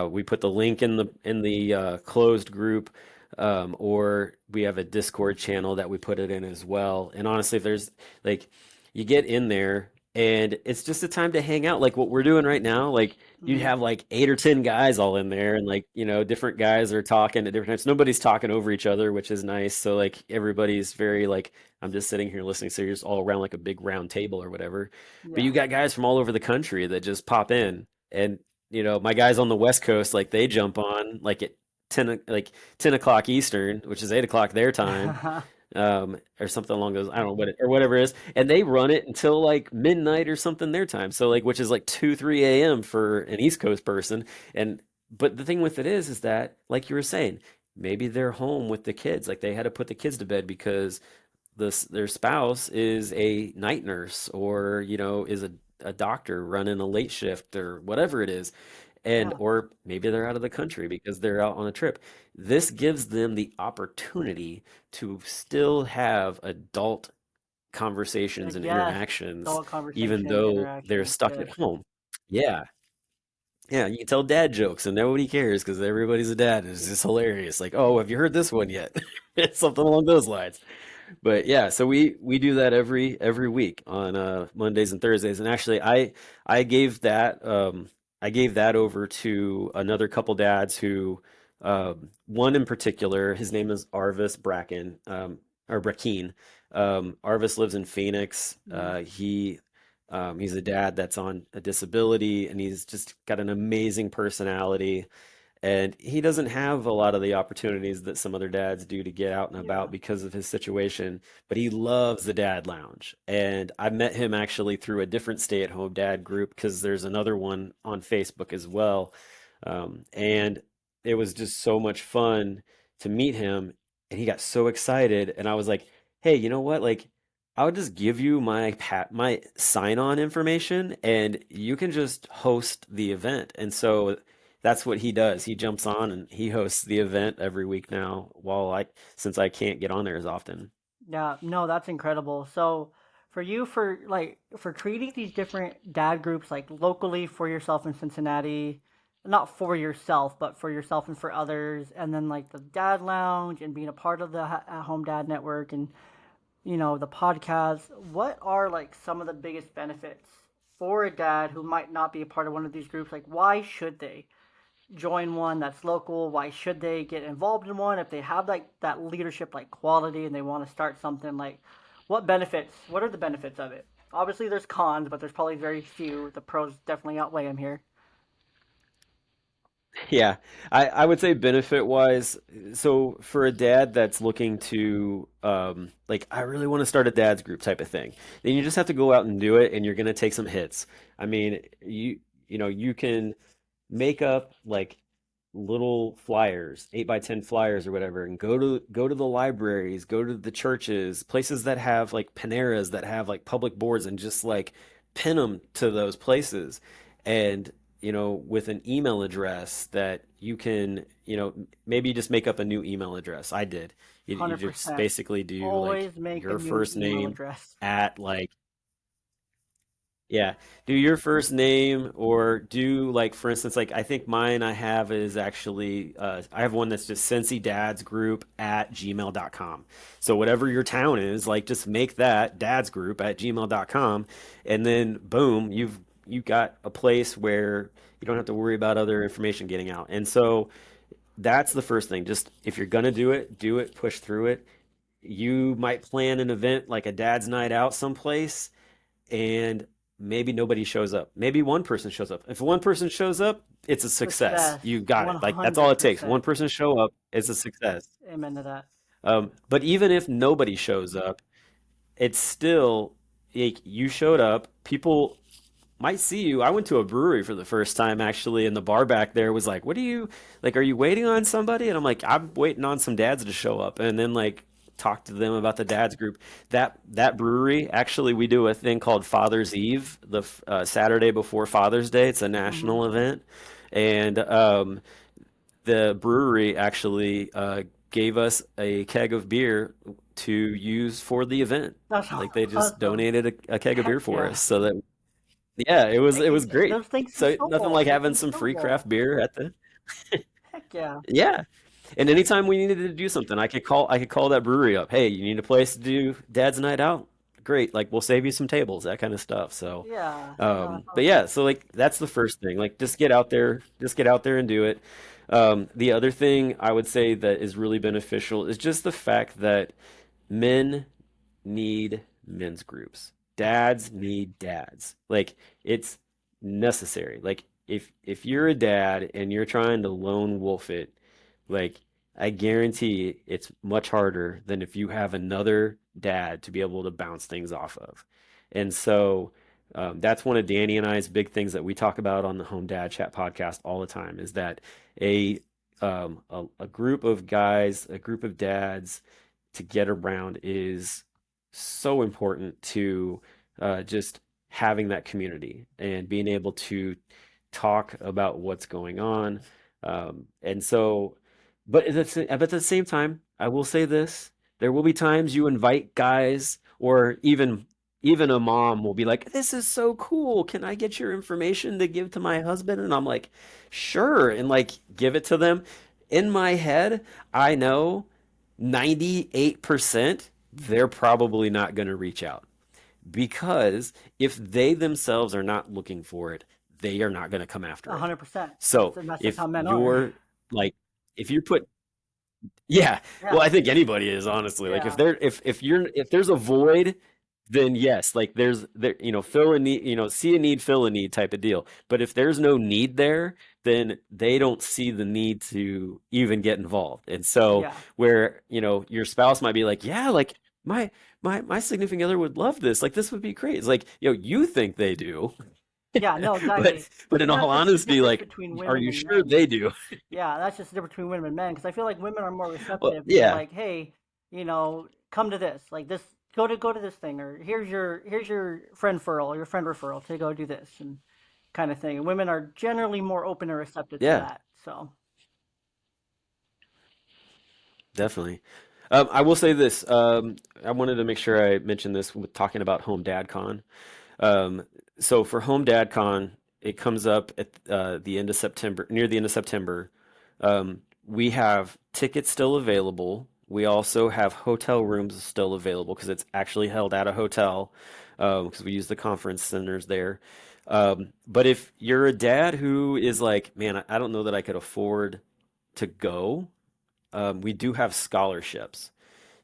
B: We put the link in the closed group, or we have a Discord channel that we put it in as well. And honestly, if there's like you get in there and it's just a time to hang out, like what we're doing right now. Like you'd
A: Hmm.
B: have like 8 or 10 guys all in there, and like different guys are talking at different times. Nobody's talking over each other, which is nice. So like everybody's very like I'm just sitting here listening. So you're just all around like a big round table or whatever. But
A: Yeah.
B: you got guys from all over the country that just pop in. And my guys on the West Coast, like they jump on like at 10 o'clock Eastern, which is 8 o'clock their time, or something along those. I don't know or whatever it is, and they run it until like midnight or something their time. So like, which is like 2, 3 a.m. for an East Coast person. And but the thing with it is that like you were saying, maybe they're home with the kids, like they had to put the kids to bed because their spouse is a night nurse or is a doctor running a late shift or whatever it is, and
A: Yeah.
B: or maybe they're out of the country because they're out on a trip. This gives them the opportunity to still have adult conversations and
A: Yes.
B: interactions
A: Adult
B: even
A: conversations,
B: though they're
A: interactions.
B: stuck at
A: Good.
B: home. Yeah. Yeah, you can tell dad jokes and nobody cares because everybody's a dad. It's just hilarious. Like, oh, have you heard this one yet? Something along those lines. But yeah, so we do that every week on Mondays and Thursdays. And actually, I gave that over to another couple dads who one in particular, his name is Arvis Bracken, or Brackeen. Arvis lives in Phoenix.
A: Hmm.
B: He's a dad that's on a disability, and he's just got an amazing personality, and he doesn't have a lot of the opportunities that some other dads do to get out and
A: Yeah.
B: about because of his situation, but he loves the Dad Lounge. And I met him actually through a different stay-at-home dad group because there's another one on Facebook as well. And it was just so much fun to meet him, and he got so excited. And I was like, hey, you know what? Like, I'll just give you my sign-on information, and you can just host the event. And so that's what he does. He jumps on and he hosts the event every week now, since I can't get on there as often.
A: Yeah, no, that's incredible. So, for you, for creating these different dad groups, like locally for yourself in Cincinnati, not for yourself, but for yourself and for others, and then like the Dad Lounge and being a part of the At Home Dad Network and the podcast, what are like some of the biggest benefits for a dad who might not be a part of one of these groups? Like, why should they join one that's local? Why should they get involved in one if they have like that leadership like quality and they want to start something? Like, what are the benefits of it? Obviously there's cons, but there's probably very few. The pros definitely outweigh them here.
B: Yeah, I would say benefit wise, so for a dad that's looking to like I really want to start a dad's group type of thing, then you just have to go out and do it and you're gonna take some hits. I mean, you can make up like little flyers, 8 by 10 flyers or whatever, and go to the libraries, go to the churches, places that have like Paneras that have like public boards, and just like pin them to those places. And with an email address that you can, maybe just make up a new email address. I did. You just
A: 100%.
B: basically do like
A: Always make a
B: your
A: new
B: first
A: email
B: name
A: address.
B: at like, yeah, do your first name or do like, for instance, like I think mine I have is actually, I have one that's just Cincy Dads Group at gmail.com. So whatever your town is, like just make that dads group at gmail.com and then boom, you got a place where you don't have to worry about other information getting out. And so that's the first thing. Just if you're gonna do it, push through it. You might plan an event like a dad's night out someplace and maybe nobody shows up. Maybe one person shows up. If one person shows up, it's a success.
A: Success.
B: You got it. Like that's all it takes. One
A: 100%.
B: person show up, it's a success.
A: Amen to that.
B: But even if nobody shows up, it's still like you showed up. People might see you. I went to a brewery for the first time actually, and the bar back there was like, "What are you like? Are you waiting on somebody?" And I'm like, "I'm waiting on some dads to show up." And then like talk to them about the dads group. That brewery actually, we do a thing called Father's Eve, the Saturday before Father's Day. It's a
A: Hmm.
B: national event, and the brewery actually gave us a keg of beer to use for the event.
A: That's
B: Like they just
A: awesome.
B: donated a keg of beer
A: Heck
B: for
A: yeah.
B: us so that yeah, it was great.
A: Those things can
B: So nothing
A: snowball.
B: like
A: They
B: having
A: can
B: some free craft
A: snowball.
B: beer at the
A: Heck yeah.
B: yeah. And anytime we needed to do something, I could call that brewery up. Hey, you need a place to do Dad's night out? Great. Like we'll save you some tables, that kind of stuff. So,
A: Yeah. No, that's
B: but
A: awesome.
B: yeah, so like that's the first thing. Like just get out there and do it. The other thing I would say that is really beneficial is just the fact that men need men's groups. Dads need dads. Like it's necessary. Like if you're a dad and you're trying to lone wolf it, like I guarantee it's much harder than if you have another dad to be able to bounce things off of. And so that's one of Danny and I's big things that we talk about on the Home Dad Chat podcast all the time is that a a group of guys, a group of dads to get around is so important to just having that community and being able to talk about what's going on. And so, but at the same time, I will say this: there will be times you invite guys, or even a mom will be like, "This is so cool. Can I get your information to give to my husband?" And I'm like, "Sure," and like give it to them. In my head, I know 98% they're probably not going to reach out because if they themselves are not looking for it, they are not going to come after it.
A: 100%.
B: So
A: That's just
B: if
A: how men are.
B: you're like, if you put, yeah, well,
A: Yeah.
B: I think anybody is honestly like
A: Yeah.
B: if there's a void, then yes, like there fill a need, see a need, fill a need type of deal. But if there's no need there, then they don't see the need to even get involved. And so
A: Yeah.
B: where your spouse might be like, yeah, like my significant other would love this. Like this would be great. It's like you think they do,
A: Yeah. No,
B: but
A: exactly.
B: but in all
A: That's just the
B: honesty,
A: difference
B: like,
A: between
B: are
A: women
B: you
A: and
B: sure
A: men.
B: they do?
A: Yeah, that's just the difference between women and men. Because I feel like women are more
B: Well,
A: receptive. They're
B: yeah.
A: like, hey, come to this, like this, go to this thing, or here's your friend referral, your friend referral to go do this, and kind of thing. And women are generally more open and receptive to
B: Yeah,
A: that. So
B: definitely. I will say this. I wanted to make sure I mentioned this with talking about Home Dad Con. Um, so for Home Dad Con, it comes up at the end of September, near the end of September. We have tickets still available. We also have hotel rooms still available because it's actually held at a hotel because we use the conference centers there. But if you're a dad who is like, man, I don't know that I could afford to go, we do have scholarships.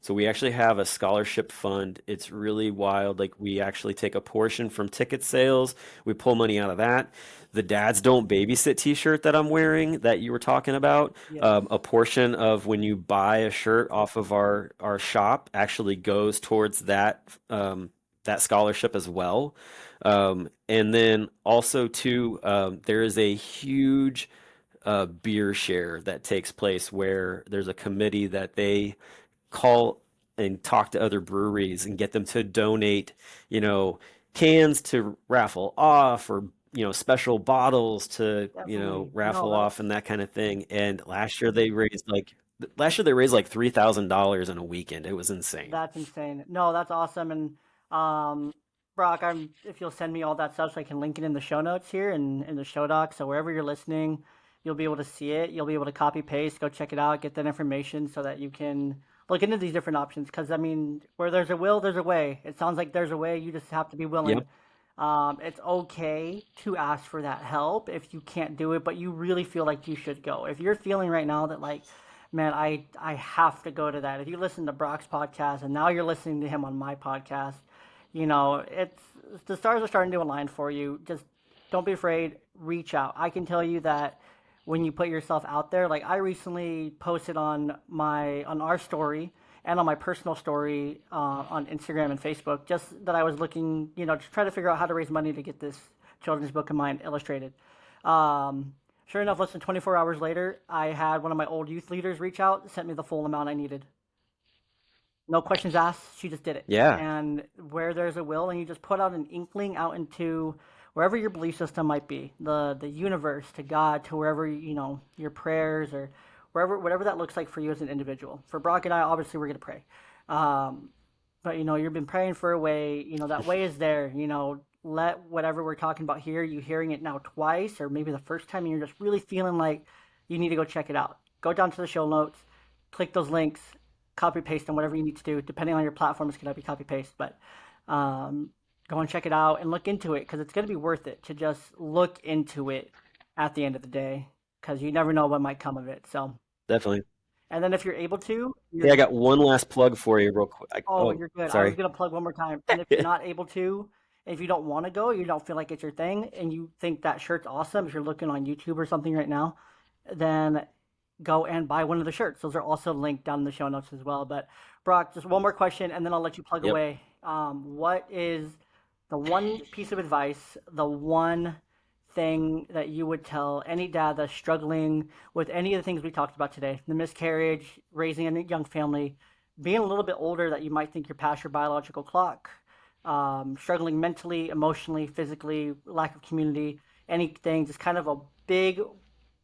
B: So we actually have a scholarship fund. It's really wild. Like we actually take a portion from ticket sales. We pull money out of that. The dads don't babysit t-shirt that I'm wearing that you were talking about.
A: yes,
B: A portion of when you buy a shirt off of our shop actually goes towards that scholarship as well. And then also too, there is a huge beer share that takes place where there's a committee that they call and talk to other breweries and get them to donate, you know, cans to raffle off or special bottles to,
A: Definitely. No,
B: raffle off and
A: that's
B: that kind of thing. And last year they raised like $3,000 in a weekend. It was insane.
A: That's insane. No, that's awesome. And um, Brock, if you'll send me all that stuff so I can link it in the show notes here and in the show docs. So wherever you're listening, you'll be able to see it. You'll be able to copy paste, go check it out, get that information so that you can look into these different options. Because I mean, where there's a will, there's a way. It sounds like there's a way. You just have to be willing.
B: Yep.
A: It's okay to ask for that help if you can't do it, but you really feel like you should go. If you're feeling right now that like, man, I have to go to that. If you listen to Brock's podcast and now you're listening to him on my podcast, it's the stars are starting to align for you. Just don't be afraid. Reach out. I can tell you that when you put yourself out there, like I recently posted on our story and on my personal story on Instagram and Facebook, just that I was looking, to try to figure out how to raise money to get this children's book of mine illustrated. Um, Sure enough, less than 24 hours later, I had one of my old youth leaders reach out, sent me the full amount I needed. No questions asked, she just did it.
B: Yeah.
A: And where there's a will, and you just put out an inkling out into wherever your belief system might be, the universe, to God, to wherever, your prayers, or wherever, whatever that looks like for you as an individual. For Brock and I, obviously, we're going to pray. Um, but you've been praying for a way, that way is there. Let whatever we're talking about here, you hearing it now twice, or maybe the first time, and you're just really feeling like you need to go check it out. Go down to the show notes, click those links, copy paste them, whatever you need to do. Depending on your platform, it's gonna be copy paste, but um, go and check it out and look into it, because it's gonna be worth it to just look into it at the end of the day, because you never know what might come of it. So,
B: Definitely.
A: and then if you're able to,
B: Hey, I got one last plug for you real quick.
A: oh,
B: Oh,
A: you're good. I was
B: sorry.
A: gonna plug one more time. And if you're not able to, if you don't want to go, you don't feel like it's your thing, and you think that shirt's awesome, if you're looking on YouTube or something right now, then go and buy one of the shirts. Those are also linked down in the show notes as well. But Brock, just one more question, and then I'll let you plug
B: Yep.
A: away. What is the one piece of advice, the one thing that you would tell any dad that's struggling with any of the things we talked about today? The miscarriage, raising a young family, being a little bit older that you might think you're past your biological clock, struggling mentally, emotionally, physically, lack of community, anything, just kind of a big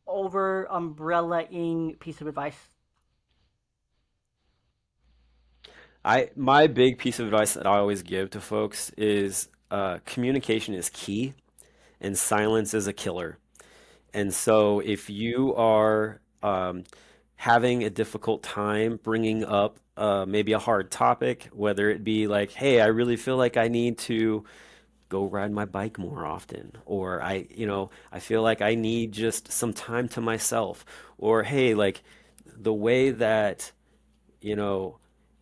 A: over umbrella-ing piece of advice.
B: My big piece of advice that I always give to folks is communication is key and silence is a killer. And so if you are having a difficult time bringing up maybe a hard topic, whether it be like, hey, I really feel like I need to go ride my bike more often, or I feel like I need just some time to myself, or hey, like the way that you know,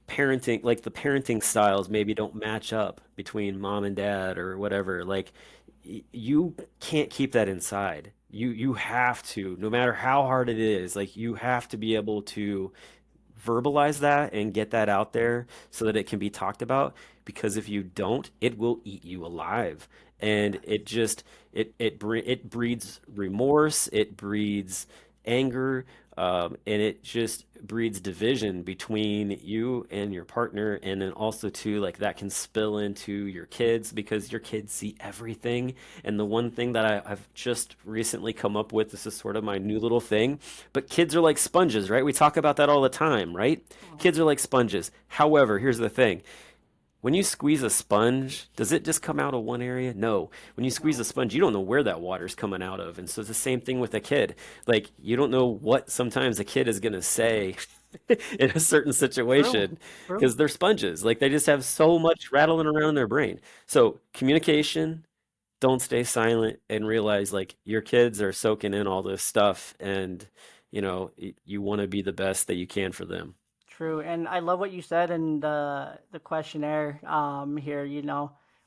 B: parenting, like the parenting styles maybe don't match up between mom and dad or whatever. Like you can't keep that inside. You have to, no matter how hard it is, like you have to be able to verbalize that and get that out there so that it can be talked about, because if you don't, it will eat you alive. And it just it breeds remorse, it breeds anger, and it just breeds division between you and your partner. And then also too, like that can spill into your kids because your kids see everything. And the one thing that I've just recently come up with, this is sort of my new little thing, but kids are like sponges, right? We talk about that all the time, right?
A: Oh,
B: Kids are like sponges. However, here's the thing. When you squeeze a sponge, does it just come out of one area? No. When you squeeze a
A: no,
B: sponge, you don't know where that water's coming out of. And so it's the same thing with a kid. Like, you don't know what sometimes a kid is going to say in a certain
A: true,
B: situation
A: true.
B: because they're sponges. Like, they just have so much rattling around in their brain. So, communication, don't stay silent and realize like your kids are soaking in all this stuff and, you want to be the best that you can for them.
A: True, and I love what you said in the questionnaire here.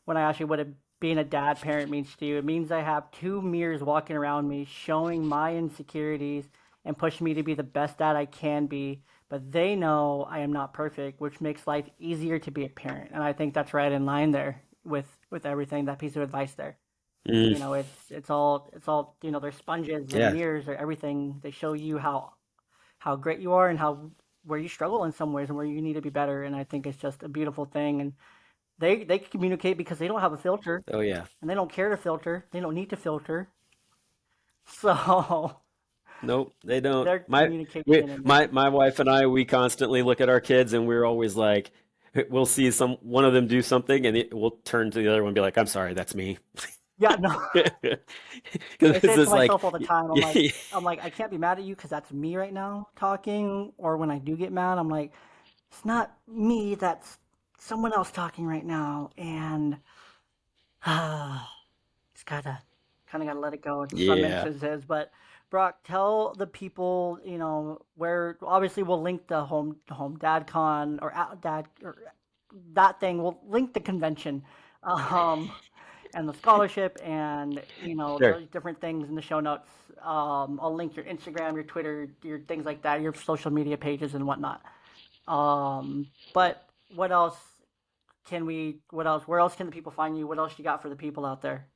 A: When I asked you what being a dad parent means to you, it means I have two mirrors walking around me, showing my insecurities and pushing me to be the best dad I can be. But they know I am not perfect, which makes life easier to be a parent. And I think that's right in line there with everything. That piece of advice there.
B: Mm,
A: It's all they're sponges, they're
B: yeah.
A: mirrors, they're everything. They show you how great you are and how where you struggle in some ways and where you need to be better. And I think it's just a beautiful thing. And They communicate because they don't have a filter
B: Oh yeah.
A: and they don't care to filter. They don't need to filter. So
B: Nope, they don't.
A: their communication and their
B: My wife and I, we constantly look at our kids and we're always like, we'll see one of them do something and we'll turn to the other one and be like, I'm sorry, that's me.
A: yeah, no.
B: Because
A: I say
B: it's
A: it to
B: just like,
A: myself all the time.
B: yeah,
A: I'm like, I can't be mad at you because that's me right now talking. Or when I do get mad, I'm like, it's not me. That's someone else talking right now, and just kind of gotta let it go in some
B: yeah,
A: instances. But Brock, tell the people, where obviously we'll link the home dad con or dad or that thing. We'll link the convention. Um, and the scholarship and
B: sure.
A: those different things in the show notes. I'll link your Instagram, your Twitter, your things like that, your social media pages and whatnot. But what else what else, where else can the people find you? What else you got for the people out there?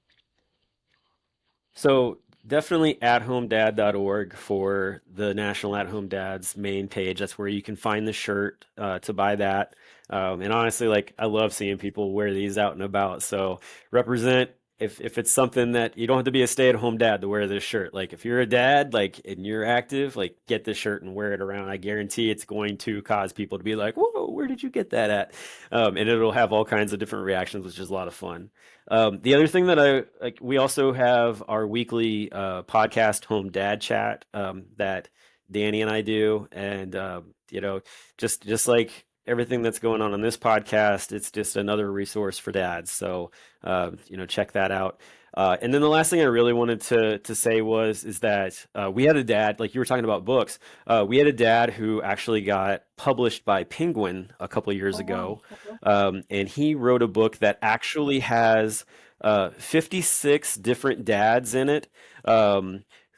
B: So definitely athomedad.org for the National At Home Dads main page. That's where you can find the shirt to buy that. And honestly, like I love seeing people wear these out and about. So represent if it's something that you don't have to be a stay-at-home dad to wear this shirt. Like if you're a dad, like and you're active, like get this shirt and wear it around. I guarantee it's going to cause people to be like, "Whoa, where did you get that at?" And it'll have all kinds of different reactions, which is a lot of fun. The other thing that I like, we also have our weekly podcast, Home Dad Chat, that Danny and I do, and just like everything that's going on this podcast, it's just another resource for dads. So check that out. And then the last thing I really wanted to say was is that we had a dad, like you were talking about books. We had a dad who actually got published by Penguin a couple of years
A: Oh wow,
B: ago,
A: okay.
B: and he wrote a book that actually has 56 different dads in it,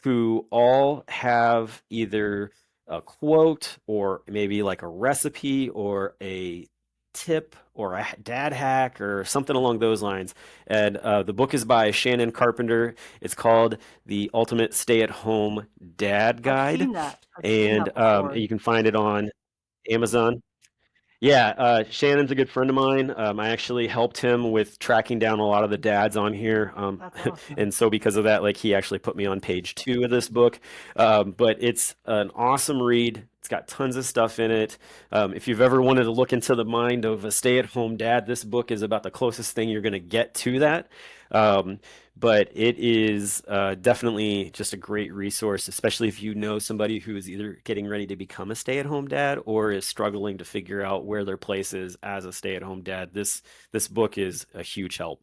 B: who all have either a quote or maybe like a recipe or a tip or a dad hack or something along those lines. And the book is by Shannon Carpenter. It's called The Ultimate Stay-at-Home Dad Guide,
A: I've seen
B: and
A: that before.
B: you can find it on Amazon. Yeah, Shannon's a good friend of mine. I actually helped him with tracking down a lot of the dads on here.
A: That's awesome.
B: And so because of that, like he actually put me on page 2 of this book. But it's an awesome read. It's got tons of stuff in it. If you've ever wanted to look into the mind of a stay-at-home dad, this book is about the closest thing you're going to get to that. Um, but it is definitely just a great resource, especially if you know somebody who is either getting ready to become a stay-at-home dad or is struggling to figure out where their place is as a stay-at-home dad. This book is a huge help.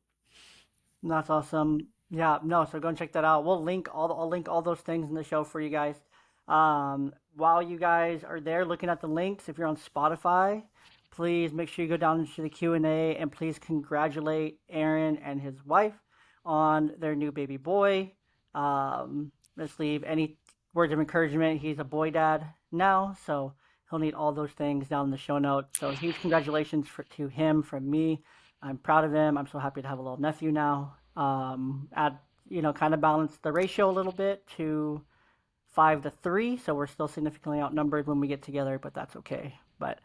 A: That's awesome. Yeah, no, so go and check that out. I'll link all those things in the show for you guys. While you guys are there looking at the links, if you're on Spotify, please make sure you go down into the Q&A and please congratulate Aaron and his wife on their new baby boy. Let's leave any words of encouragement. He's a boy dad now, so he'll need all those things down in the show notes. So huge congratulations to him from me. I'm proud of him. I'm so happy to have a little nephew now. Add, kind of balance the ratio a little bit to 5-3, so we're still significantly outnumbered when we get together, but that's okay. But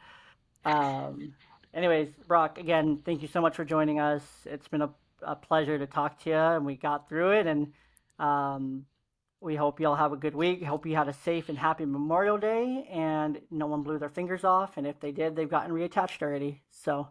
A: um, anyways, Brock, again, thank you so much for joining us. It's been a pleasure to talk to you, and we got through it. And um, we hope you all have a good week. Hope you had a safe and happy Memorial Day, and no one blew their fingers off. And if they did, they've gotten reattached already. So